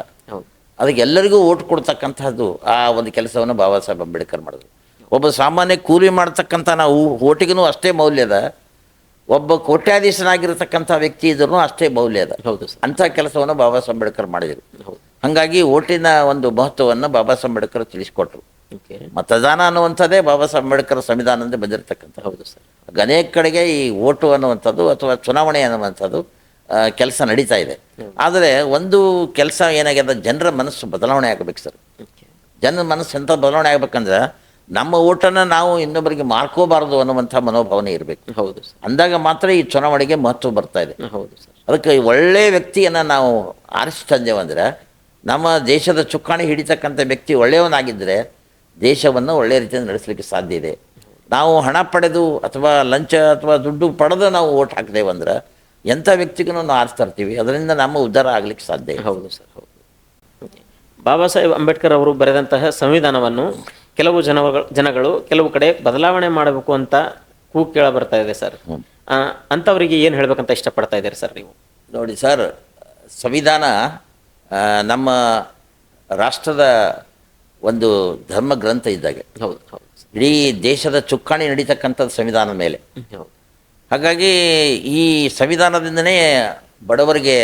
ಅದಕ್ಕೆ ಎಲ್ಲರಿಗೂ ಓಟ್ ಕೊಡ್ತಕ್ಕಂಥದ್ದು ಆ ಒಂದು ಕೆಲಸವನ್ನು ಬಾಬಾ ಸಾಹೇಬ್ ಅಂಬೇಡ್ಕರ್ ಮಾಡಿದ್ರು. ಒಬ್ಬ ಸಾಮಾನ್ಯ ಕೂಲಿ ಮಾಡ್ತಕ್ಕಂಥ ನಾವು ಓಟಿಗೂ ಅಷ್ಟೇ ಮೌಲ್ಯದ, ಒಬ್ಬ ಕೋಟ್ಯಾಧೀಶನಾಗಿರ್ತಕ್ಕಂಥ ವ್ಯಕ್ತಿ ಇದ್ರೂ ಅಷ್ಟೇ ಮೌಲ್ಯದ. ಹೌದು. ಅಂಥ ಕೆಲಸವನ್ನು ಬಾಬಾ ಸಾಹೇಬ್ ಅಂಬೇಡ್ಕರ್ ಮಾಡಿದರು. ಹಾಗಾಗಿ ಓಟಿನ ಒಂದು ಮಹತ್ವವನ್ನು ಬಾಬಾ ಸಾಹೇಬ್ ಅಂಬೇಡ್ಕರ್ ತಿಳಿಸ್ಕೊಟ್ರು. ಮತದಾನ ಅನ್ನುವಂಥದ್ದೇ ಬಾಬಾ ಸಾಹೇಬ್ ಅಂಬೇಡ್ಕರ್ ಸಂವಿಧಾನದಿಂದ ಬಂದಿರತಕ್ಕಂಥ. ಹೌದು ಸರ್. ಅನೇಕ ಕಡೆಗೆ ಈ ಓಟು ಅನ್ನುವಂಥದ್ದು ಅಥವಾ ಚುನಾವಣೆ ಅನ್ನುವಂಥದ್ದು ಕೆಲಸ ನಡೀತಾ ಇದೆ. ಆದರೆ ಒಂದು ಕೆಲಸ ಏನಾಗಿದೆ, ಜನರ ಮನಸ್ಸು ಬದಲಾವಣೆ ಆಗಬೇಕು ಸರ್. ಜನರ ಮನಸ್ಸು ಎಂಥ ಬದಲಾವಣೆ ಆಗ್ಬೇಕಂದ್ರೆ, ನಮ್ಮ ಓಟನ್ನು ನಾವು ಇನ್ನೊಬ್ಬರಿಗೆ ಮಾರ್ಕೋಬಾರ್ದು ಅನ್ನುವಂಥ ಮನೋಭಾವನೆ ಇರಬೇಕು. ಹೌದು. ಅಂದಾಗ ಮಾತ್ರ ಈ ಚುನಾವಣೆಗೆ ಮಹತ್ವ ಬರ್ತಾ ಇದೆ. ಹೌದು ಸರ್. ಅದಕ್ಕೆ ಒಳ್ಳೆಯ ವ್ಯಕ್ತಿಯನ್ನು ನಾವು ಆರಿಸಿ ತಂದೆವಂದರೆ, ನಮ್ಮ ದೇಶದ ಚುಕ್ಕಾಣಿ ಹಿಡಿತಕ್ಕಂಥ ವ್ಯಕ್ತಿ ಒಳ್ಳೆಯವನಾಗಿದ್ದರೆ ದೇಶವನ್ನು ಒಳ್ಳೆಯ ರೀತಿಯಿಂದ ನಡೆಸಲಿಕ್ಕೆ ಸಾಧ್ಯ ಇದೆ. ನಾವು ಹಣ ಪಡೆದು ಅಥವಾ ಲಂಚ ಅಥವಾ ದುಡ್ಡು ಪಡೆದು ನಾವು ಓಟ್ ಹಾಕಿದೇವಂದ್ರೆ ಎಂಥ ವ್ಯಕ್ತಿಗೂ ನಾವು ಆರಿಸ್ತಾ ಇರ್ತೀವಿ, ಅದರಿಂದ ನಮ್ಮ ಉದ್ಧಾರ ಆಗಲಿಕ್ಕೆ ಸಾಧ್ಯ ಇದೆ. ಹೌದು ಸರ್, ಹೌದು. ಬಾಬಾ ಸಾಹೇಬ್ ಅಂಬೇಡ್ಕರ್ ಅವರು ಬರೆದಂತಹ ಸಂವಿಧಾನವನ್ನು ಕೆಲವು ಜನಗಳು ಕೆಲವು ಕಡೆ ಬದಲಾವಣೆ ಮಾಡಬೇಕು ಅಂತ ಕೂಗು ಕೇಳ ಬರ್ತಾ ಇದೆ ಸರ್. ಅಂಥವರಿಗೆ ಏನು ಹೇಳಬೇಕಂತ ಇಷ್ಟಪಡ್ತಾ ಇದ್ದೀರಿ ಸರ್ ನೀವು? ನೋಡಿ ಸರ್, ಸಂವಿಧಾನ ನಮ್ಮ ರಾಷ್ಟ್ರದ ಒಂದು ಧರ್ಮ ಗ್ರಂಥ ಇದ್ದಾಗೆ. ಹೌದು, ಹೌದು. ಇಡೀ ದೇಶದ ಚುಕ್ಕಾಣಿ ನಡೀತಕ್ಕಂಥದ್ದು ಸಂವಿಧಾನದ ಮೇಲೆ. ಹಾಗಾಗಿ ಈ ಸಂವಿಧಾನದಿಂದನೇ ಬಡವರಿಗೆ,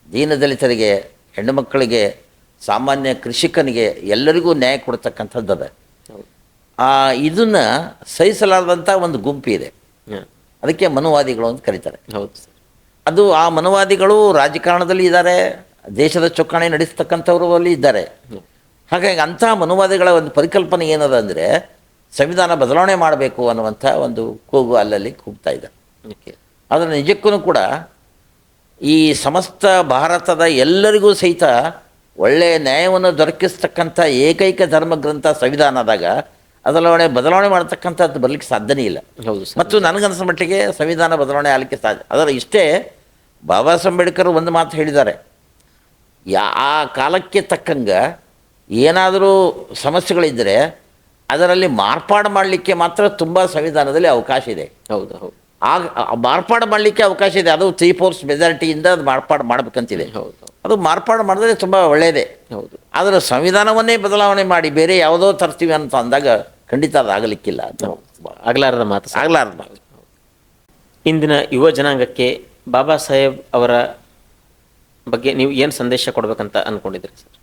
ದೀನದಲಿತರಿಗೆ, ಹೆಣ್ಣು ಮಕ್ಕಳಿಗೆ, ಸಾಮಾನ್ಯ ಕೃಷಿಕನಿಗೆ ಎಲ್ಲರಿಗೂ ನ್ಯಾಯ ಕೊಡ್ತಕ್ಕಂಥದ್ದು ಅದ. ಇದನ್ನು ಸಹಿಸಲಾರದಂಥ ಒಂದು ಗುಂಪಿದೆ, ಅದಕ್ಕೆ ಮನುವಾದಿಗಳು ಅಂತ ಕರೀತಾರೆ. ಹೌದು. ಅದು ಆ ಮನುವಾದಿಗಳು ರಾಜಕಾರಣದಲ್ಲಿ ಇದ್ದಾರೆ, ದೇಶದ ಚುಕ್ಕಾಣಿ ನಡೆಸ್ತಕ್ಕಂಥವರು ಅಲ್ಲಿ ಇದ್ದಾರೆ. ಹಾಗಾಗಿ ಅಂಥ ಮನುವಾದಿಗಳ ಒಂದು ಪರಿಕಲ್ಪನೆ ಏನದ ಅಂದರೆ, ಸಂವಿಧಾನ ಬದಲಾವಣೆ ಮಾಡಬೇಕು ಅನ್ನುವಂಥ ಒಂದು ಕೂಗು ಅಲ್ಲಲ್ಲಿ ಕೂಗ್ತಾ ಇದೆ. ಆದರೆ ನಿಜಕ್ಕೂ ಕೂಡ ಈ ಸಮಸ್ತ ಭಾರತದ ಎಲ್ಲರಿಗೂ ಸಹಿತ ಒಳ್ಳೆಯ ನ್ಯಾಯವನ್ನು ದೊರಕಿಸ್ತಕ್ಕಂಥ ಏಕೈಕ ಧರ್ಮ ಗ್ರಂಥ ಸಂವಿಧಾನದಾಗ ಬದಲಾವಣೆ ಮಾಡ್ತಕ್ಕಂಥದ್ದು ಬರಲಿಕ್ಕೆ ಸಾಧ್ಯನೇ ಇಲ್ಲ. ಹೌದು. ಮತ್ತು ನನಗನ್ನಿಸೋ ಮಟ್ಟಿಗೆ ಸಂವಿಧಾನ ಬದಲಾವಣೆ ಆಗಲಿಕ್ಕೆ ಸಾಧ್ಯ. ಅದರ ಇಷ್ಟೇ ಬಾಬಾ ಸಾಹೇಬ್ ಅಂಬೇಡ್ಕರ್ ಒಂದು ಮಾತು ಹೇಳಿದ್ದಾರೆ, ಆ ಕಾಲಕ್ಕೆ ತಕ್ಕಂಗೆ ಏನಾದರೂ ಸಮಸ್ಯೆಗಳಿದ್ದರೆ ಅದರಲ್ಲಿ ಮಾರ್ಪಾಡು ಮಾಡಲಿಕ್ಕೆ ಮಾತ್ರ ತುಂಬ ಸಂವಿಧಾನದಲ್ಲಿ ಅವಕಾಶ ಇದೆ. ಹೌದು ಹೌದು ಆಗ ಮಾರ್ಪಾಡು ಮಾಡಲಿಕ್ಕೆ ಅವಕಾಶ ಇದೆ. ಅದು 3/4 ಮೆಜಾರಿಟಿಯಿಂದ ಅದು ಮಾರ್ಪಾಡು ಮಾಡಬೇಕಂತಿದೆ. ಹೌದು ಅದು ಮಾರ್ಪಾಡು ಮಾಡಿದ್ರೆ ತುಂಬ ಒಳ್ಳೆಯದೇ. ಹೌದು ಆದರೆ ಸಂವಿಧಾನವನ್ನೇ ಬದಲಾವಣೆ ಮಾಡಿ ಬೇರೆ ಯಾವುದೋ ತರ್ತೀವಿ ಅಂತ ಅಂದಾಗ ಖಂಡಿತ ಅದು ಆಗಲಿಕ್ಕಿಲ್ಲ. ಅದು ಆಗ್ಲಾರದ ಮಾತು ಸರ್. ಆಗಲಾರ್ದು. ಇಂದಿನ ಯುವ ಜನಾಂಗಕ್ಕೆ ಬಾಬಾ ಸಾಹೇಬ್ ಅವರ ಬಗ್ಗೆ ನೀವು ಏನು ಸಂದೇಶ ಕೊಡ್ಬೇಕಂತ ಅಂದ್ಕೊಂಡಿದ್ರಿ ಸರ್?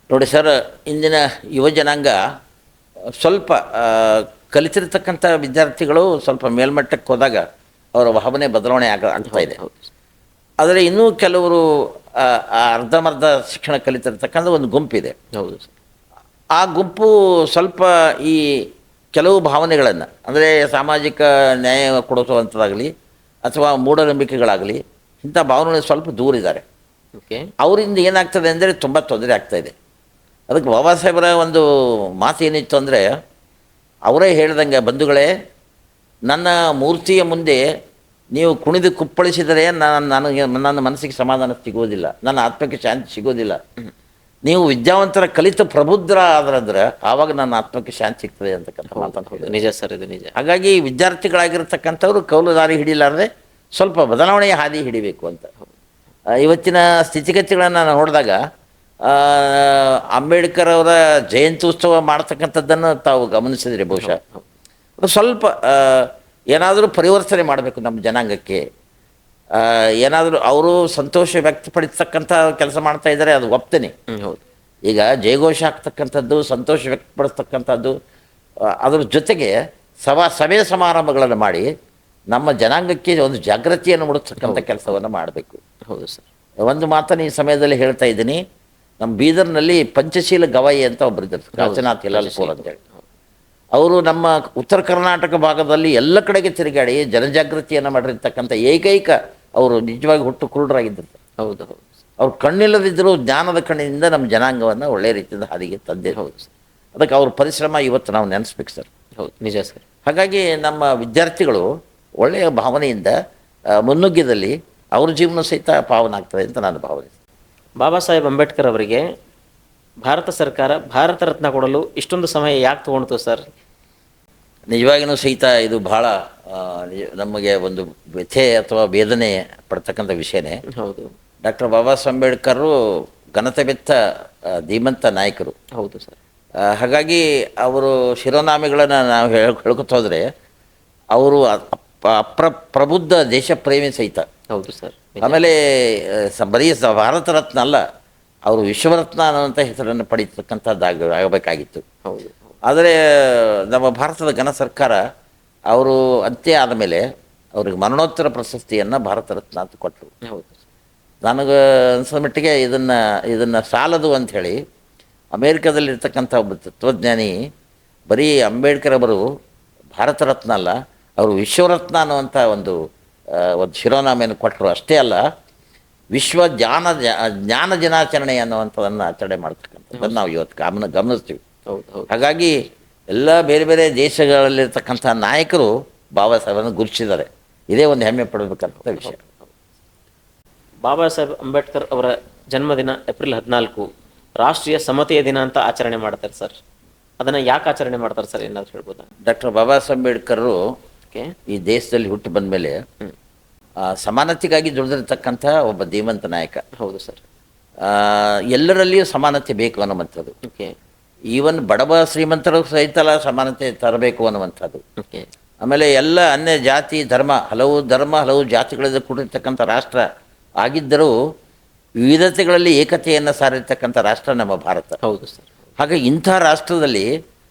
ನೋಡಿ ಸರ್, ಇಂದಿನ ಯುವ ಜನಾಂಗ ಸ್ವಲ್ಪ ಕಲಿತಿರ್ತಕ್ಕಂಥ ವಿದ್ಯಾರ್ಥಿಗಳು ಸ್ವಲ್ಪ ಮೇಲ್ಮಟ್ಟಕ್ಕೆ ಹೋದಾಗ ಅವರ ಭಾವನೆ ಬದಲಾವಣೆ ಆಗ್ತಾ ಇದೆ. ಹೌದು ಆದರೆ ಇನ್ನೂ ಕೆಲವರು ಅರ್ಧಮರ್ಧ ಶಿಕ್ಷಣ ಕಲಿತಿರ್ತಕ್ಕಂಥ ಒಂದು ಗುಂಪಿದೆ. ಹೌದು ಸರ್. ಆ ಗುಂಪು ಸ್ವಲ್ಪ ಈ ಕೆಲವು ಭಾವನೆಗಳನ್ನು, ಅಂದರೆ ಸಾಮಾಜಿಕ ನ್ಯಾಯ ಕೊಡಿಸುವಂಥದ್ದಾಗಲಿ ಅಥವಾ ಮೂಢನಂಬಿಕೆಗಳಾಗಲಿ, ಇಂಥ ಭಾವನೆಗಳು ಸ್ವಲ್ಪ ದೂರ ಇದ್ದಾರೆ. ಓಕೆ. ಅವರಿಂದ ಏನಾಗ್ತದೆ ಅಂದರೆ ತುಂಬ ತೊಂದರೆ ಆಗ್ತಾಯಿದೆ. ಅದಕ್ಕೆ ಬಾಬಾ ಸಾಹೇಬರ ಒಂದು ಮಾತು ಏನಿತ್ತು ಅಂದರೆ, ಅವರೇ ಹೇಳ್ದಂಗೆ, ಬಂಧುಗಳೇ, ನನ್ನ ಮೂರ್ತಿಯ ಮುಂದೆ ನೀವು ಕುಣಿದು ಕುಪ್ಪಳಿಸಿದರೆ ನನ್ನ ಮನಸ್ಸಿಗೆ ಸಮಾಧಾನ ಸಿಗೋದಿಲ್ಲ, ನನ್ನ ಆತ್ಮಕ್ಕೆ ಶಾಂತಿ ಸಿಗೋದಿಲ್ಲ. ನೀವು ವಿದ್ಯಾವಂತರ ಕಲಿತ ಪ್ರಬುದ್ಧ ಆದ್ರಂದ್ರೆ ಆವಾಗ ನನ್ನ ಆತ್ಮಕ್ಕೆ ಶಾಂತಿ ಸಿಗ್ತದೆ ಅಂತಕ್ಕಂಥ ಮಾತನ್ನು ಹೇಳಿದ್ರು. ನಿಜ ಸರ್, ಇದು ನಿಜ. ಹಾಗಾಗಿ ವಿದ್ಯಾರ್ಥಿಗಳಾಗಿರ್ತಕ್ಕಂಥವ್ರು ಕೌಲು ದಾರಿ ಹಿಡಿಲಾರದೆ ಸ್ವಲ್ಪ ಬದಲಾವಣೆಯ ಹಾದಿ ಹಿಡಿಬೇಕು ಅಂತ. ಇವತ್ತಿನ ಸ್ಥಿತಿಗತಿಗಳನ್ನು ನೋಡಿದಾಗ ಅಂಬೇಡ್ಕರ್ ಅವರ ಜಯಂತಿ ಉತ್ಸವ ಮಾಡ್ತಕ್ಕಂಥದ್ದನ್ನು ತಾವು ಗಮನಿಸಿದ್ರಿ ಬಹುಶಃ. ಅದು ಸ್ವಲ್ಪ ಏನಾದರೂ ಪರಿವರ್ತನೆ ಮಾಡಬೇಕು ನಮ್ಮ ಜನಾಂಗಕ್ಕೆ. ಏನಾದರೂ ಅವರು ಸಂತೋಷ ವ್ಯಕ್ತಪಡಿಸ್ತಕ್ಕಂಥ ಕೆಲಸ ಮಾಡ್ತಾ ಇದ್ದಾರೆ, ಅದು ಒಪ್ತೇನೆ. ಹೌದು. ಈಗ ಜಯಘೋಷ ಆಗ್ತಕ್ಕಂಥದ್ದು, ಸಂತೋಷ ವ್ಯಕ್ತಪಡಿಸ್ತಕ್ಕಂಥದ್ದು, ಅದ್ರ ಜೊತೆಗೆ ಸಭೆ ಸಮಾರಂಭಗಳನ್ನು ಮಾಡಿ ನಮ್ಮ ಜನಾಂಗಕ್ಕೆ ಒಂದು ಜಾಗೃತಿಯನ್ನು ಮೂಡಿಸ್ತಕ್ಕಂಥ ಕೆಲಸವನ್ನು ಮಾಡಬೇಕು. ಹೌದು ಸರ್. ಒಂದು ಮಾತನ್ನು ಈ ಸಮಯದಲ್ಲಿ ಹೇಳ್ತಾ ಇದ್ದೀನಿ. ನಮ್ಮ ಬೀದರ್ನಲ್ಲಿ ಪಂಚಶೀಲ ಗವಾಯಿ ಅಂತ ಒಬ್ಬರಿದ್ದರು, ಕಾಶಿನಾಥ್ ಹಿಲಾಲ್ಪುರ್ ಅಂತೇಳಿ. ಅವರು ನಮ್ಮ ಉತ್ತರ ಕರ್ನಾಟಕ ಭಾಗದಲ್ಲಿ ಎಲ್ಲ ಕಡೆಗೆ ತಿರುಗಾಡಿ ಜನಜಾಗೃತಿಯನ್ನು ಮಾಡಿರ್ತಕ್ಕಂಥ ಏಕೈಕ, ಅವರು ನಿಜವಾಗಿ ಹುಟ್ಟು ಕುರುಡರಾಗಿದ್ದರು. ಹೌದು ಹೌದು. ಅವ್ರು ಕಣ್ಣಿಲ್ಲದಿದ್ದರೂ ಜ್ಞಾನದ ಕಣ್ಣಿನಿಂದ ನಮ್ಮ ಜನಾಂಗವನ್ನು ಒಳ್ಳೆಯ ರೀತಿಯಿಂದ ಹಾದಿಗೆ ತಂದೆ. ಹೌದು ಸರ್. ಅದಕ್ಕೆ ಅವ್ರ ಪರಿಶ್ರಮ ಇವತ್ತು ನಾವು ನೆನೆಸ್ಬೇಕು ಸರ್. ಹೌದು, ನಿಜ ಸರ್. ಹಾಗಾಗಿ ನಮ್ಮ ವಿದ್ಯಾರ್ಥಿಗಳು ಒಳ್ಳೆಯ ಭಾವನೆಯಿಂದ ಮುನ್ನುಗ್ಗಿದಲ್ಲಿ ಅವ್ರ ಜೀವನ ಸಹಿತ ಪಾವನ ಆಗ್ತದೆ ಅಂತ ನಾನು ಭಾವನೆ. ಬಾಬಾ ಸಾಹೇಬ್ ಅಂಬೇಡ್ಕರ್ ಅವರಿಗೆ ಭಾರತ ಸರ್ಕಾರ ಭಾರತ ರತ್ನ ಕೊಡಲು ಇಷ್ಟೊಂದು ಸಮಯ ಯಾಕೆ ತೊಗೊಳ್ತು ಸರ್? ನಿಜವಾಗಿಯೂ ಸಹಿತ ಇದು ಭಾಳ ನಮಗೆ ಒಂದು ವ್ಯಥೆ ಅಥವಾ ವೇದನೆ ಪಡ್ತಕ್ಕಂಥ ವಿಷಯನೇ. ಹೌದು. ಡಾಕ್ಟರ್ ಬಾಬಾ ಸಾಹೇಬ್ ಅಂಬೇಡ್ಕರು ಘನತೆಬೆತ್ತ ಧೀಮಂತ ನಾಯಕರು. ಹೌದು ಸರ್. ಹಾಗಾಗಿ ಅವರು ಶಿರೋನಾಮೆಗಳನ್ನು ನಾವು ಹೇಳ್ಕೊತ ಹೋದರೆ ಅವರು ಪ್ರಬುದ್ಧ ದೇಶ ಪ್ರೇಮಿ ಸಹಿತ. ಹೌದು ಸರ್. ಆಮೇಲೆ ಬರೀ ಭಾರತ ರತ್ನ ಅಲ್ಲ, ಅವರು ವಿಶ್ವರತ್ನ ಅನ್ನುವಂಥ ಹೆಸರನ್ನು ಪಡೀತಕ್ಕಂಥದ್ದು ಆಗಬೇಕಾಗಿತ್ತು. ಹೌದು. ಆದರೆ ನಮ್ಮ ಭಾರತದ ಘನ ಸರ್ಕಾರ ಅವರು ಅಂತ್ಯ ಆದಮೇಲೆ ಅವ್ರಿಗೆ ಮರಣೋತ್ತರ ಪ್ರಶಸ್ತಿಯನ್ನು ಭಾರತ ರತ್ನ ಅಂತ ಕೊಟ್ಟರು. ಹೌದು. ನನಗೆ ಅನಿಸೋ ಮಟ್ಟಿಗೆ ಇದನ್ನು ಸಾಲದು ಅಂಥೇಳಿ ಅಮೇರಿಕಾದಲ್ಲಿರ್ತಕ್ಕಂಥ ಒಬ್ಬ ತತ್ವಜ್ಞಾನಿ ಬರೀ ಅಂಬೇಡ್ಕರ್ ಅವರು ಭಾರತ ರತ್ನ ಅಲ್ಲ, ಅವರು ವಿಶ್ವರತ್ನ ಅನ್ನುವಂಥ ಒಂದು ಶಿರೋನಾಮೆಯನ್ನು ಕೊಟ್ಟರು. ಅಷ್ಟೇ ಅಲ್ಲ, ವಿಶ್ವ ಜ್ಞಾನ ದಿನಾಚರಣೆ ಅನ್ನುವಂಥದ್ದನ್ನು ಆಚರಣೆ ಮಾಡ್ತಕ್ಕಂಥದ್ದನ್ನು ನಾವು ಇವತ್ತು ಗಮನಿಸ್ತೀವಿ. ಹೌದು ಹೌದು. ಹಾಗಾಗಿ ಎಲ್ಲ ಬೇರೆ ಬೇರೆ ದೇಶಗಳಲ್ಲಿರ್ತಕ್ಕಂಥ ನಾಯಕರು ಬಾಬಾ ಸಾಹೇಬನ್ನು ಗುರುತಿಸಿದ್ದಾರೆ. ಇದೇ ಒಂದು ಹೆಮ್ಮೆ ಪಡಬೇಕಂತ ವಿಷಯ. ಬಾಬಾ ಸಾಹೇಬ್ ಅಂಬೇಡ್ಕರ್ ಅವರ ಜನ್ಮದಿನ ಏಪ್ರಿಲ್ 14 ರಾಷ್ಟ್ರೀಯ ಸಮತೆಯ ದಿನ ಅಂತ ಆಚರಣೆ ಮಾಡ್ತಾರೆ ಸರ್. ಅದನ್ನು ಯಾಕೆ ಆಚರಣೆ ಮಾಡ್ತಾರೆ ಸರ್, ಏನಾದ್ರು ಹೇಳ್ಬೋದಾ? ಡಾಕ್ಟರ್ ಬಾಬಾ ಸಾಹೇಬ್ ಅಂಬೇಡ್ಕರ್ ಈ ದೇಶದಲ್ಲಿ ಹುಟ್ಟು ಬಂದ ಮೇಲೆ ಸಮಾನತೆಗಾಗಿ ದುಡಿದಿರ್ತಕ್ಕಂಥ ಒಬ್ಬ ಧೀಮಂತ ನಾಯಕ. ಹೌದು ಸರ್. ಎಲ್ಲರಲ್ಲಿಯೂ ಸಮಾನತೆ ಬೇಕು ಅನ್ನುವಂಥದ್ದು. ಓಕೆ. ಈವನ್ ಬಡವ ಶ್ರೀಮಂತರು ಸಹಿತ ಸಮಾನತೆ ತರಬೇಕು ಅನ್ನುವಂಥದ್ದು. ಓಕೆ. ಆಮೇಲೆ ಎಲ್ಲ ಅನ್ಯ ಜಾತಿ ಹಲವು ಜಾತಿಗಳಿಂದ ಕೂಡಿರ್ತಕ್ಕಂಥ ರಾಷ್ಟ್ರ ಆಗಿದ್ದರೂ ವಿವಿಧತೆಗಳಲ್ಲಿ ಏಕತೆಯನ್ನು ಸಾರಿರ್ತಕ್ಕಂಥ ರಾಷ್ಟ್ರ ನಮ್ಮ ಭಾರತ. ಹೌದು ಸರ್. ಹಾಗೆ ಇಂಥ ರಾಷ್ಟ್ರದಲ್ಲಿ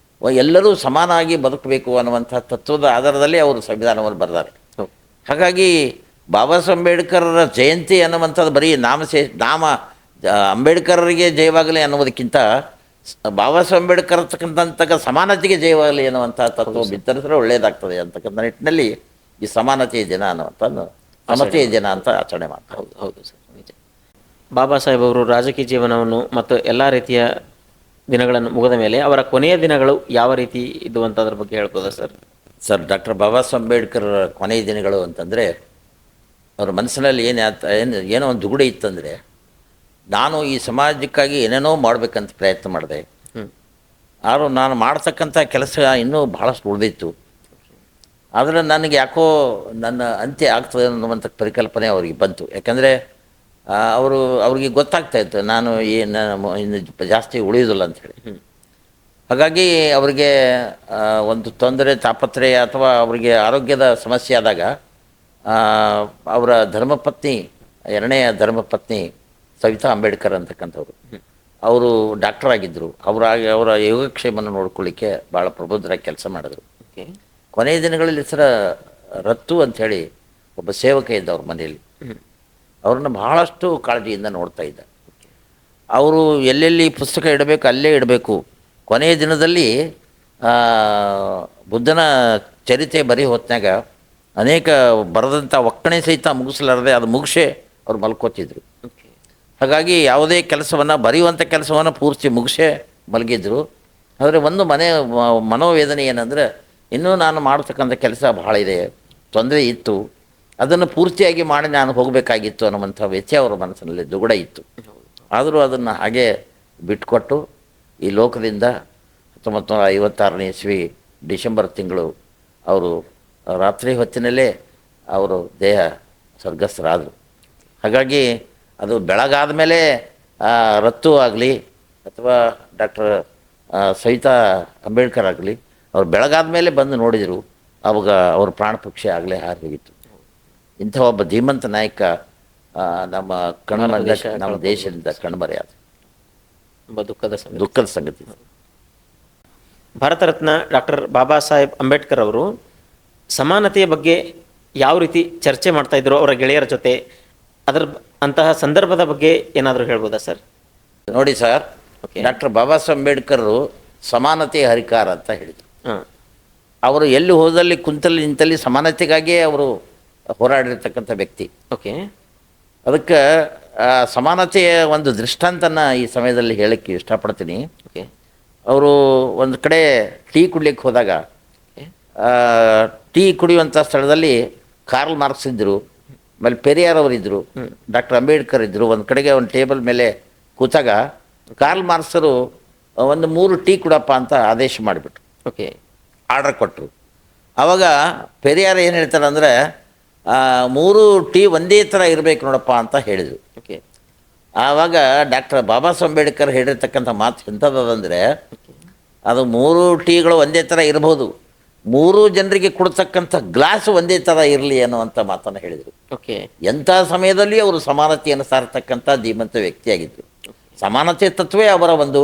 ಎಲ್ಲರೂ ಸಮಾನವಾಗಿ ಬದುಕಬೇಕು ಅನ್ನುವಂಥ ತತ್ವದ ಆಧಾರದಲ್ಲಿ ಅವರು ಸಂವಿಧಾನವನ್ನು ಬರೆದಾರೆ. ಹಾಗಾಗಿ ಬಾಬಾ ಸಾಹೇಬ್ ಅಂಬೇಡ್ಕರರ ಜಯಂತಿ ಅನ್ನುವಂಥದ್ದು ಬರೀ ನಾಮ ಅಂಬೇಡ್ಕರರಿಗೆ ಜಯವಾಗಲಿ ಅನ್ನೋದಕ್ಕಿಂತ ಬಾಬಾ ಸಾಹೇಬ್ ಅಂಬೇಡ್ಕರ್ ಅಂತಕ್ಕಂಥ ಸಮಾನತೆಗೆ ಜಯವಾಗಲಿ ಅನ್ನುವಂಥ ತತ್ವ ಬಿತ್ತರಿಸಿದ್ರೆ ಒಳ್ಳೆಯದಾಗ್ತದೆ ಅಂತಕ್ಕಂಥ ನಿಟ್ಟಿನಲ್ಲಿ ಈ ಸಮಾನತೆಯ ದಿನ ಅನ್ನುವಂಥದ್ದು ಸಮತೆಯ ದಿನ ಅಂತ ಆಚರಣೆ ಮಾಡ್ತಾರೆ. ಹೌದು ಹೌದು ಸರ್, ನಿಜ. ಬಾಬಾ ಸಾಹೇಬ್ ಅವರು ರಾಜಕೀಯ ಜೀವನವನ್ನು ಮತ್ತು ಎಲ್ಲ ರೀತಿಯ ದಿನಗಳನ್ನು ಮುಗಿದ ಮೇಲೆ ಅವರ ಕೊನೆಯ ದಿನಗಳು ಯಾವ ರೀತಿ ಇದ್ದು ಅಂತ ಅದ್ರ ಬಗ್ಗೆ ಹೇಳ್ಬೋದಾ ಸರ್? ಸರ್, ಡಾಕ್ಟರ್ ಬಾಬಾ ಸಾಹೇಬ್ ಅಂಬೇಡ್ಕರ್ ಕೊನೆಯ ದಿನಗಳು ಅಂತಂದರೆ ಅವ್ರ ಮನಸ್ಸಿನಲ್ಲಿ ಏನೋ ಒಂದು ದುಗುಡೆ ಇತ್ತಂದರೆ ನಾನು ಈ ಸಮಾಜಕ್ಕಾಗಿ ಏನೇನೋ ಮಾಡಬೇಕಂತ ಪ್ರಯತ್ನ ಮಾಡಿದೆ. ಆದರೂ ನಾನು ಮಾಡ್ತಕ್ಕಂಥ ಕೆಲಸ ಇನ್ನೂ ಭಾಳಷ್ಟು ಉಳಿದಿತ್ತು. ಆದರೆ ನನಗೆ ಯಾಕೋ ನನ್ನ ಅಂತ್ಯ ಆಗ್ತದೆ ಅನ್ನುವಂಥ ಪರಿಕಲ್ಪನೆ ಅವರಿಗೆ ಬಂತು. ಯಾಕಂದರೆ ಅವ್ರಿಗೆ ಗೊತ್ತಾಗ್ತಾ ಇತ್ತು ನಾನು ಇನ್ನು ಜಾಸ್ತಿ ಉಳಿಯೋದಿಲ್ಲ ಅಂಥೇಳಿ. ಹಾಗಾಗಿ ಅವರಿಗೆ ಒಂದು ತೊಂದರೆ ತಾಪತ್ರಯ ಅಥವಾ ಅವರಿಗೆ ಆರೋಗ್ಯದ ಸಮಸ್ಯೆ ಆದಾಗ ಅವರ ಧರ್ಮಪತ್ನಿ, ಎರಡನೆಯ ಧರ್ಮಪತ್ನಿ ಸವಿತಾ ಅಂಬೇಡ್ಕರ್ ಅಂತಕ್ಕಂಥವ್ರು, ಅವರು ಡಾಕ್ಟರ್ ಆಗಿದ್ದರು. ಅವರ ಯೋಗಕ್ಷೇಮವನ್ನು ನೋಡ್ಕೊಳ್ಳಿಕ್ಕೆ ಭಾಳ ಪ್ರಬುದ್ಧರಾಗಿ ಕೆಲಸ ಮಾಡಿದ್ರು. ಕೊನೆಯ ದಿನಗಳಲ್ಲಿ ರತ್ತು ಅಂಥೇಳಿ ಒಬ್ಬ ಸೇವಕ ಇದ್ದ ಅವ್ರ ಮನೆಯಲ್ಲಿ. ಅವ್ರನ್ನ ಬಹಳಷ್ಟು ಕಾಳಜಿಯಿಂದ ನೋಡ್ತಾ ಇದ್ದ. ಅವರು ಎಲ್ಲೆಲ್ಲಿ ಪುಸ್ತಕ ಇಡಬೇಕು ಅಲ್ಲೇ ಇಡಬೇಕು. ಕೊನೆಯ ದಿನದಲ್ಲಿ ಬುದ್ಧನ ಚರಿತೆ ಬರೀ ಹೊತ್ನಾಗ ಅನೇಕ ಬರೆದಂಥ ಒಕ್ಕಣೆ ಸಹಿತ ಮುಗಿಸಲಾರದೆ ಅದು ಮುಗಿಸೇ ಅವ್ರು ಮಲ್ಕೋತಿದ್ರು. ಹಾಗಾಗಿ ಯಾವುದೇ ಕೆಲಸವನ್ನು ಬರೆಯುವಂಥ ಕೆಲಸವನ್ನು ಪೂರ್ತಿ ಮುಗಿಸೇ ಮಲಗಿದ್ರು. ಆದರೆ ಒಂದು ಮನೋವೇದನೆ ಏನಂದರೆ, ಇನ್ನೂ ನಾನು ಮಾಡ್ತಕ್ಕಂಥ ಕೆಲಸ ಭಾಳ ಇದೆ, ತೊಂದರೆ ಇತ್ತು, ಅದನ್ನು ಪೂರ್ತಿಯಾಗಿ ಮಾಡಿ ನಾನು ಹೋಗಬೇಕಾಗಿತ್ತು ಅನ್ನುವಂಥ ವ್ಯತ್ಯಯ ಅವರ ಮನಸ್ಸಿನಲ್ಲಿ ದುಗುಡ ಇತ್ತು. ಆದರೂ ಅದನ್ನು ಹಾಗೆ ಬಿಟ್ಟುಕೊಟ್ಟು ಈ ಲೋಕದಿಂದ 1956ನೇ ಇಸ್ವಿ ಡಿಸೆಂಬರ್ ತಿಂಗಳು ಅವರು ರಾತ್ರಿ ಹೊತ್ತಿನಲ್ಲೇ ಅವರು ದೇಹ ಸ್ವರ್ಗಸ್ಥರಾದರು. ಹಾಗಾಗಿ ಅದು ಬೆಳಗಾದ ಮೇಲೆ ರತ್ತು ಆಗಲಿ ಅಥವಾ ಡಾಕ್ಟರ್ ಸವಿತಾ ಅಂಬೇಡ್ಕರ್ ಆಗಲಿ ಅವ್ರು ಬೆಳಗಾದ ಮೇಲೆ ಬಂದು ನೋಡಿದರು, ಅವಾಗ ಅವ್ರ ಪ್ರಾಣ ಪಕ್ಷಿ ಆಗಲೇ ಹಾರಿ ಹೋಗಿತ್ತು. ಇಂಥ ಒಬ್ಬ ಧೀಮಂತ ನಾಯಕ ನಮ್ಮ ನಮ್ಮ ದೇಶದಿಂದ ಕಣ್ಮರೆಯಾದ ದುಃಖದ ಸಂಗತಿ. ಭಾರತ ರತ್ನ ಡಾಕ್ಟರ್ ಬಾಬಾ ಸಾಹೇಬ್ ಅಂಬೇಡ್ಕರ್ ಅವರು ಸಮಾನತೆಯ ಬಗ್ಗೆ ಯಾವ ರೀತಿ ಚರ್ಚೆ ಮಾಡ್ತಾ ಇದ್ರು ಅವರ ಗೆಳೆಯರ ಜೊತೆ, ಅಂತಹ ಸಂದರ್ಭದ ಬಗ್ಗೆ ಏನಾದರೂ ಹೇಳ್ಬೋದಾ ಸರ್? ನೋಡಿ ಸರ್, ಡಾಕ್ಟರ್ ಬಾಬಾ ಸಾಹೇಬ್ ಅಂಬೇಡ್ಕರ್ ಸಮಾನತೆಯ ಹರಿಕಾರ ಅಂತ ಹೇಳಿದರು. ಅವರು ಎಲ್ಲಿ ಹೋದಲ್ಲಿ ಕುಂತಲ್ಲಿ ನಿಂತಲ್ಲಿ ಸಮಾನತೆಗಾಗಿಯೇ ಅವರು ಹೋರಾಡಿರ್ತಕ್ಕಂಥ ವ್ಯಕ್ತಿ. ಓಕೆ, ಅದಕ್ಕೆ ಸಮಾನತೆಯ ಒಂದು ದೃಷ್ಟಾಂತನ ಈ ಸಮಯದಲ್ಲಿ ಹೇಳಕ್ಕೆ ಇಷ್ಟಪಡ್ತೀನಿ. ಓಕೆ, ಅವರು ಒಂದು ಕಡೆ ಟೀ ಕುಡ್ಲಿಕ್ಕೆ ಹೋದಾಗ ಟೀ ಕುಡಿಯುವಂಥ ಸ್ಥಳದಲ್ಲಿ ಕಾರ್ಲ್ ಮಾರ್ಕ್ಸ್ ಇದ್ದರು, ಆಮೇಲೆ ಪೆರಿಯಾರ್ ಅವರಿದ್ದರು, ಡಾಕ್ಟರ್ ಅಂಬೇಡ್ಕರ್ ಇದ್ದರು. ಒಂದು ಕಡೆಗೆ ಒಂದು ಟೇಬಲ್ ಮೇಲೆ ಕೂತಾಗ ಕಾರ್ಲ್ ಮಾರ್ಕ್ಸರು ಒಂದು 3 ಟೀ ಕುಡಪ್ಪ ಅಂತ ಆದೇಶ ಮಾಡಿಬಿಟ್ರು. ಓಕೆ, ಆರ್ಡರ್ ಕೊಟ್ಟರು. ಆವಾಗ ಪೆರಿಯಾರ್ ಏನು ಹೇಳ್ತಾರೆ ಅಂದರೆ 3 ಟೀ ಒಂದೇ ಥರ ಇರಬೇಕು ನೋಡಪ್ಪ ಅಂತ ಹೇಳಿದರು. ಓಕೆ, ಆವಾಗ ಡಾಕ್ಟರ್ ಬಾಬಾ ಸಾಹೇಬ್ ಅಂಬೇಡ್ಕರ್ ಹೇಳಿರ್ತಕ್ಕಂಥ ಮಾತು ಎಂಥದ್ದಂದರೆ, ಅದು 3 ಟೀಗಳು ಒಂದೇ ಥರ ಇರ್ಬೋದು, 3 ಜನರಿಗೆ ಕೊಡ್ತಕ್ಕಂಥ ಗ್ಲಾಸ್ ಒಂದೇ ಥರ ಇರಲಿ ಅನ್ನುವಂಥ ಮಾತನ್ನು ಹೇಳಿದರು. ಓಕೆ, ಎಂಥ ಸಮಯದಲ್ಲಿ ಅವರು ಸಮಾನತೆಯನ್ನು ಸಾರತಕ್ಕಂಥ ಧೀಮಂತ ವ್ಯಕ್ತಿಯಾಗಿದ್ದರು. ಸಮಾನತೆ ತತ್ವೇ ಅವರ ಒಂದು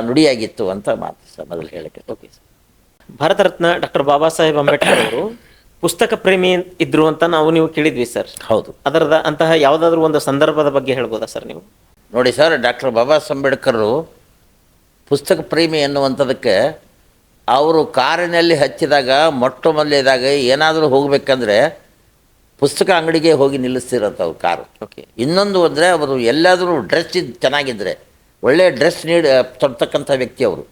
ನುಡಿಯಾಗಿತ್ತು ಅಂತ ಮಾತು ಮೊದಲು ಹೇಳಕ್ಕೆ. ಓಕೆ, ಭಾರತ ರತ್ನ ಡಾಕ್ಟರ್ ಬಾಬಾ ಸಾಹೇಬ್ ಅಂಬೇಡ್ಕರ್ ಅವರು ಪುಸ್ತಕ ಪ್ರೇಮಿ ಇದ್ರು ಅಂತ ನೀವು ಕೇಳಿದ್ವಿ ಸರ್. ಹೌದು. ಅಂತಹ ಯಾವುದಾದ್ರೂ ಒಂದು ಸಂದರ್ಭದ ಬಗ್ಗೆ ಹೇಳ್ಬೋದಾ ಸರ್ ನೀವು? ನೋಡಿ ಸರ್, ಡಾಕ್ಟರ್ ಬಾಬಾ ಸಾಹೇಬ್ ಅಂಬೇಡ್ಕರ್ ಪುಸ್ತಕ ಪ್ರೇಮಿ ಎನ್ನುವಂಥದಕ್ಕೆ ಅವರು ಕಾರಿನಲ್ಲಿ ಹಚ್ಚಿದಾಗ ಮೊದಲೇದಾಗ ಏನಾದರೂ ಹೋಗಬೇಕಂದ್ರೆ ಪುಸ್ತಕ ಅಂಗಡಿಗೆ ಹೋಗಿ ನಿಲ್ಲಿಸ್ತಿರೋಂಥ ಅವ್ರ ಕಾರು. ಓಕೆ, ಇನ್ನೊಂದು ಅಂದರೆ ಅವರು ಎಲ್ಲಾದರೂ ಡ್ರೆಸ್ ಚೆನ್ನಾಗಿದ್ದರೆ, ಒಳ್ಳೆಯ ಡ್ರೆಸ್ ತೊಡ್ತಕ್ಕಂಥ ವ್ಯಕ್ತಿ ಅವರು.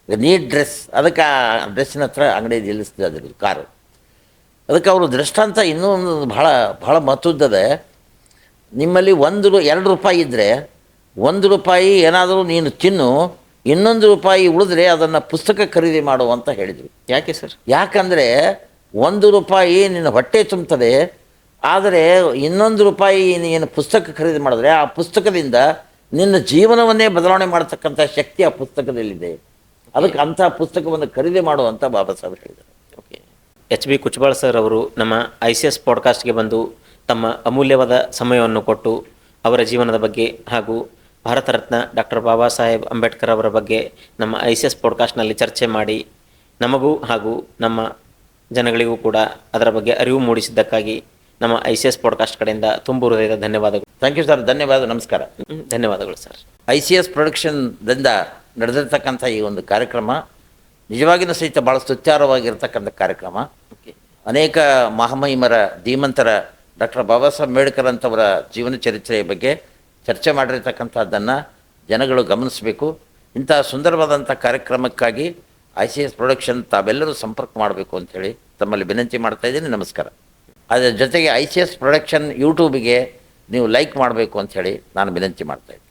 ನೀಟ್ ಡ್ರೆಸ್, ಅದಕ್ಕೆ ಆ ಡ್ರೆಸ್ಸಿನ ಹತ್ರ ಅಂಗಡಿ ನಿಲ್ಲಿಸ್ತಿದ್ರು ಕಾರು. ಅದಕ್ಕೆ ಅವರು ದೃಷ್ಟಾಂತ ಇನ್ನೂ ಒಂದು ಭಾಳ ಮಹತ್ವದ್ದದೆ. ನಿಮ್ಮಲ್ಲಿ 2 ರೂಪಾಯಿ ಇದ್ದರೆ 1 ರೂಪಾಯಿ ಏನಾದರೂ ನೀನು ತಿನ್ನು, 1 ರೂಪಾಯಿ ಉಳಿದ್ರೆ ಅದನ್ನು ಪುಸ್ತಕ ಖರೀದಿ ಮಾಡು ಅಂತ ಹೇಳಿದರು. ಯಾಕೆ ಸರ್? ಯಾಕಂದರೆ 1 ರೂಪಾಯಿ ನಿನ್ನ ಹೊಟ್ಟೆ ತುಂಬುತ್ತದೆ, ಆದರೆ 1 ರೂಪಾಯಿ ನೀನು ಪುಸ್ತಕ ಖರೀದಿ ಮಾಡಿದ್ರೆ ಆ ಪುಸ್ತಕದಿಂದ ನಿನ್ನ ಜೀವನವನ್ನೇ ಬದಲಾವಣೆ ಮಾಡತಕ್ಕಂಥ ಶಕ್ತಿ ಆ ಪುಸ್ತಕದಲ್ಲಿದೆ. ಅದಕ್ಕೆ ಅಂಥ ಪುಸ್ತಕವನ್ನು ಖರೀದಿ ಮಾಡುವಂಥ ಬಾಬಾ ಸಾಹೇಬ್ ಹೇಳಿದರು. ಓಕೆ, HB ಕುಚ್ಬಾಳ್ ಸರ್ ಅವರು ನಮ್ಮ ICS ಪಾಡ್ಕಾಸ್ಟ್ಗೆ ಬಂದು ತಮ್ಮ ಅಮೂಲ್ಯವಾದ ಸಮಯವನ್ನು ಕೊಟ್ಟು ಅವರ ಜೀವನದ ಬಗ್ಗೆ ಹಾಗೂ ಭಾರತ ರತ್ನ ಡಾಕ್ಟರ್ ಬಾಬಾ ಸಾಹೇಬ್ ಅಂಬೇಡ್ಕರ್ ಅವರ ಬಗ್ಗೆ ನಮ್ಮ ICS ಪಾಡ್ಕಾಸ್ಟ್ನಲ್ಲಿ ಚರ್ಚೆ ಮಾಡಿ ನಮಗೂ ಹಾಗೂ ನಮ್ಮ ಜನಗಳಿಗೂ ಕೂಡ ಅದರ ಬಗ್ಗೆ ಅರಿವು ಮೂಡಿಸಿದ್ದಕ್ಕಾಗಿ ನಮ್ಮ ICS ಪಾಡ್ಕಾಸ್ಟ್ ಕಡೆಯಿಂದ ತುಂಬ ಹೃದಯದ ಧನ್ಯವಾದಗಳು. Thank you sir. ಧನ್ಯವಾದ. ನಮಸ್ಕಾರ. ಧನ್ಯವಾದಗಳು ಸರ್. ICS ಪ್ರೊಡಕ್ಷನ್ದಿಂದ ನಡೆದಿರ್ತಕ್ಕಂಥ ಈ ಒಂದು ಕಾರ್ಯಕ್ರಮ ನಿಜವಾಗಿಯೂ ಸಹಿತ ಭಾಳ ಸುಚಾರವಾಗಿರ್ತಕ್ಕಂಥ ಕಾರ್ಯಕ್ರಮ. ಅನೇಕ ಮಹಾಮಹಿಮರ ಧೀಮಂತರ ಡಾಕ್ಟರ್ ಬಾಬಾ ಸಾಹೇಬ್ ಅಂಬೇಡ್ಕರ್ ಅಂತವರ ಜೀವನ ಚರಿತ್ರೆಯ ಬಗ್ಗೆ ಚರ್ಚೆ ಮಾಡಿರ್ತಕ್ಕಂಥದ್ದನ್ನು ಜನಗಳು ಗಮನಿಸಬೇಕು. ಇಂಥ ಸುಂದರವಾದಂಥ ಕಾರ್ಯಕ್ರಮಕ್ಕಾಗಿ ICS ಪ್ರೊಡಕ್ಷನ್ ತಾವೆಲ್ಲರೂ ಸಂಪರ್ಕ ಮಾಡಬೇಕು ಅಂಥೇಳಿ ತಮ್ಮಲ್ಲಿ ವಿನಂತಿ ಮಾಡ್ತಾಯಿದ್ದೀನಿ. ನಮಸ್ಕಾರ. ಅದರ ಜೊತೆಗೆ ICS ಪ್ರೊಡಕ್ಷನ್ ಯೂಟ್ಯೂಬಿಗೆ ನೀವು ಲೈಕ್ ಮಾಡಬೇಕು ಅಂಥೇಳಿ ನಾನು ವಿನಂತಿ ಮಾಡ್ತಾಯಿದ್ದೀನಿ.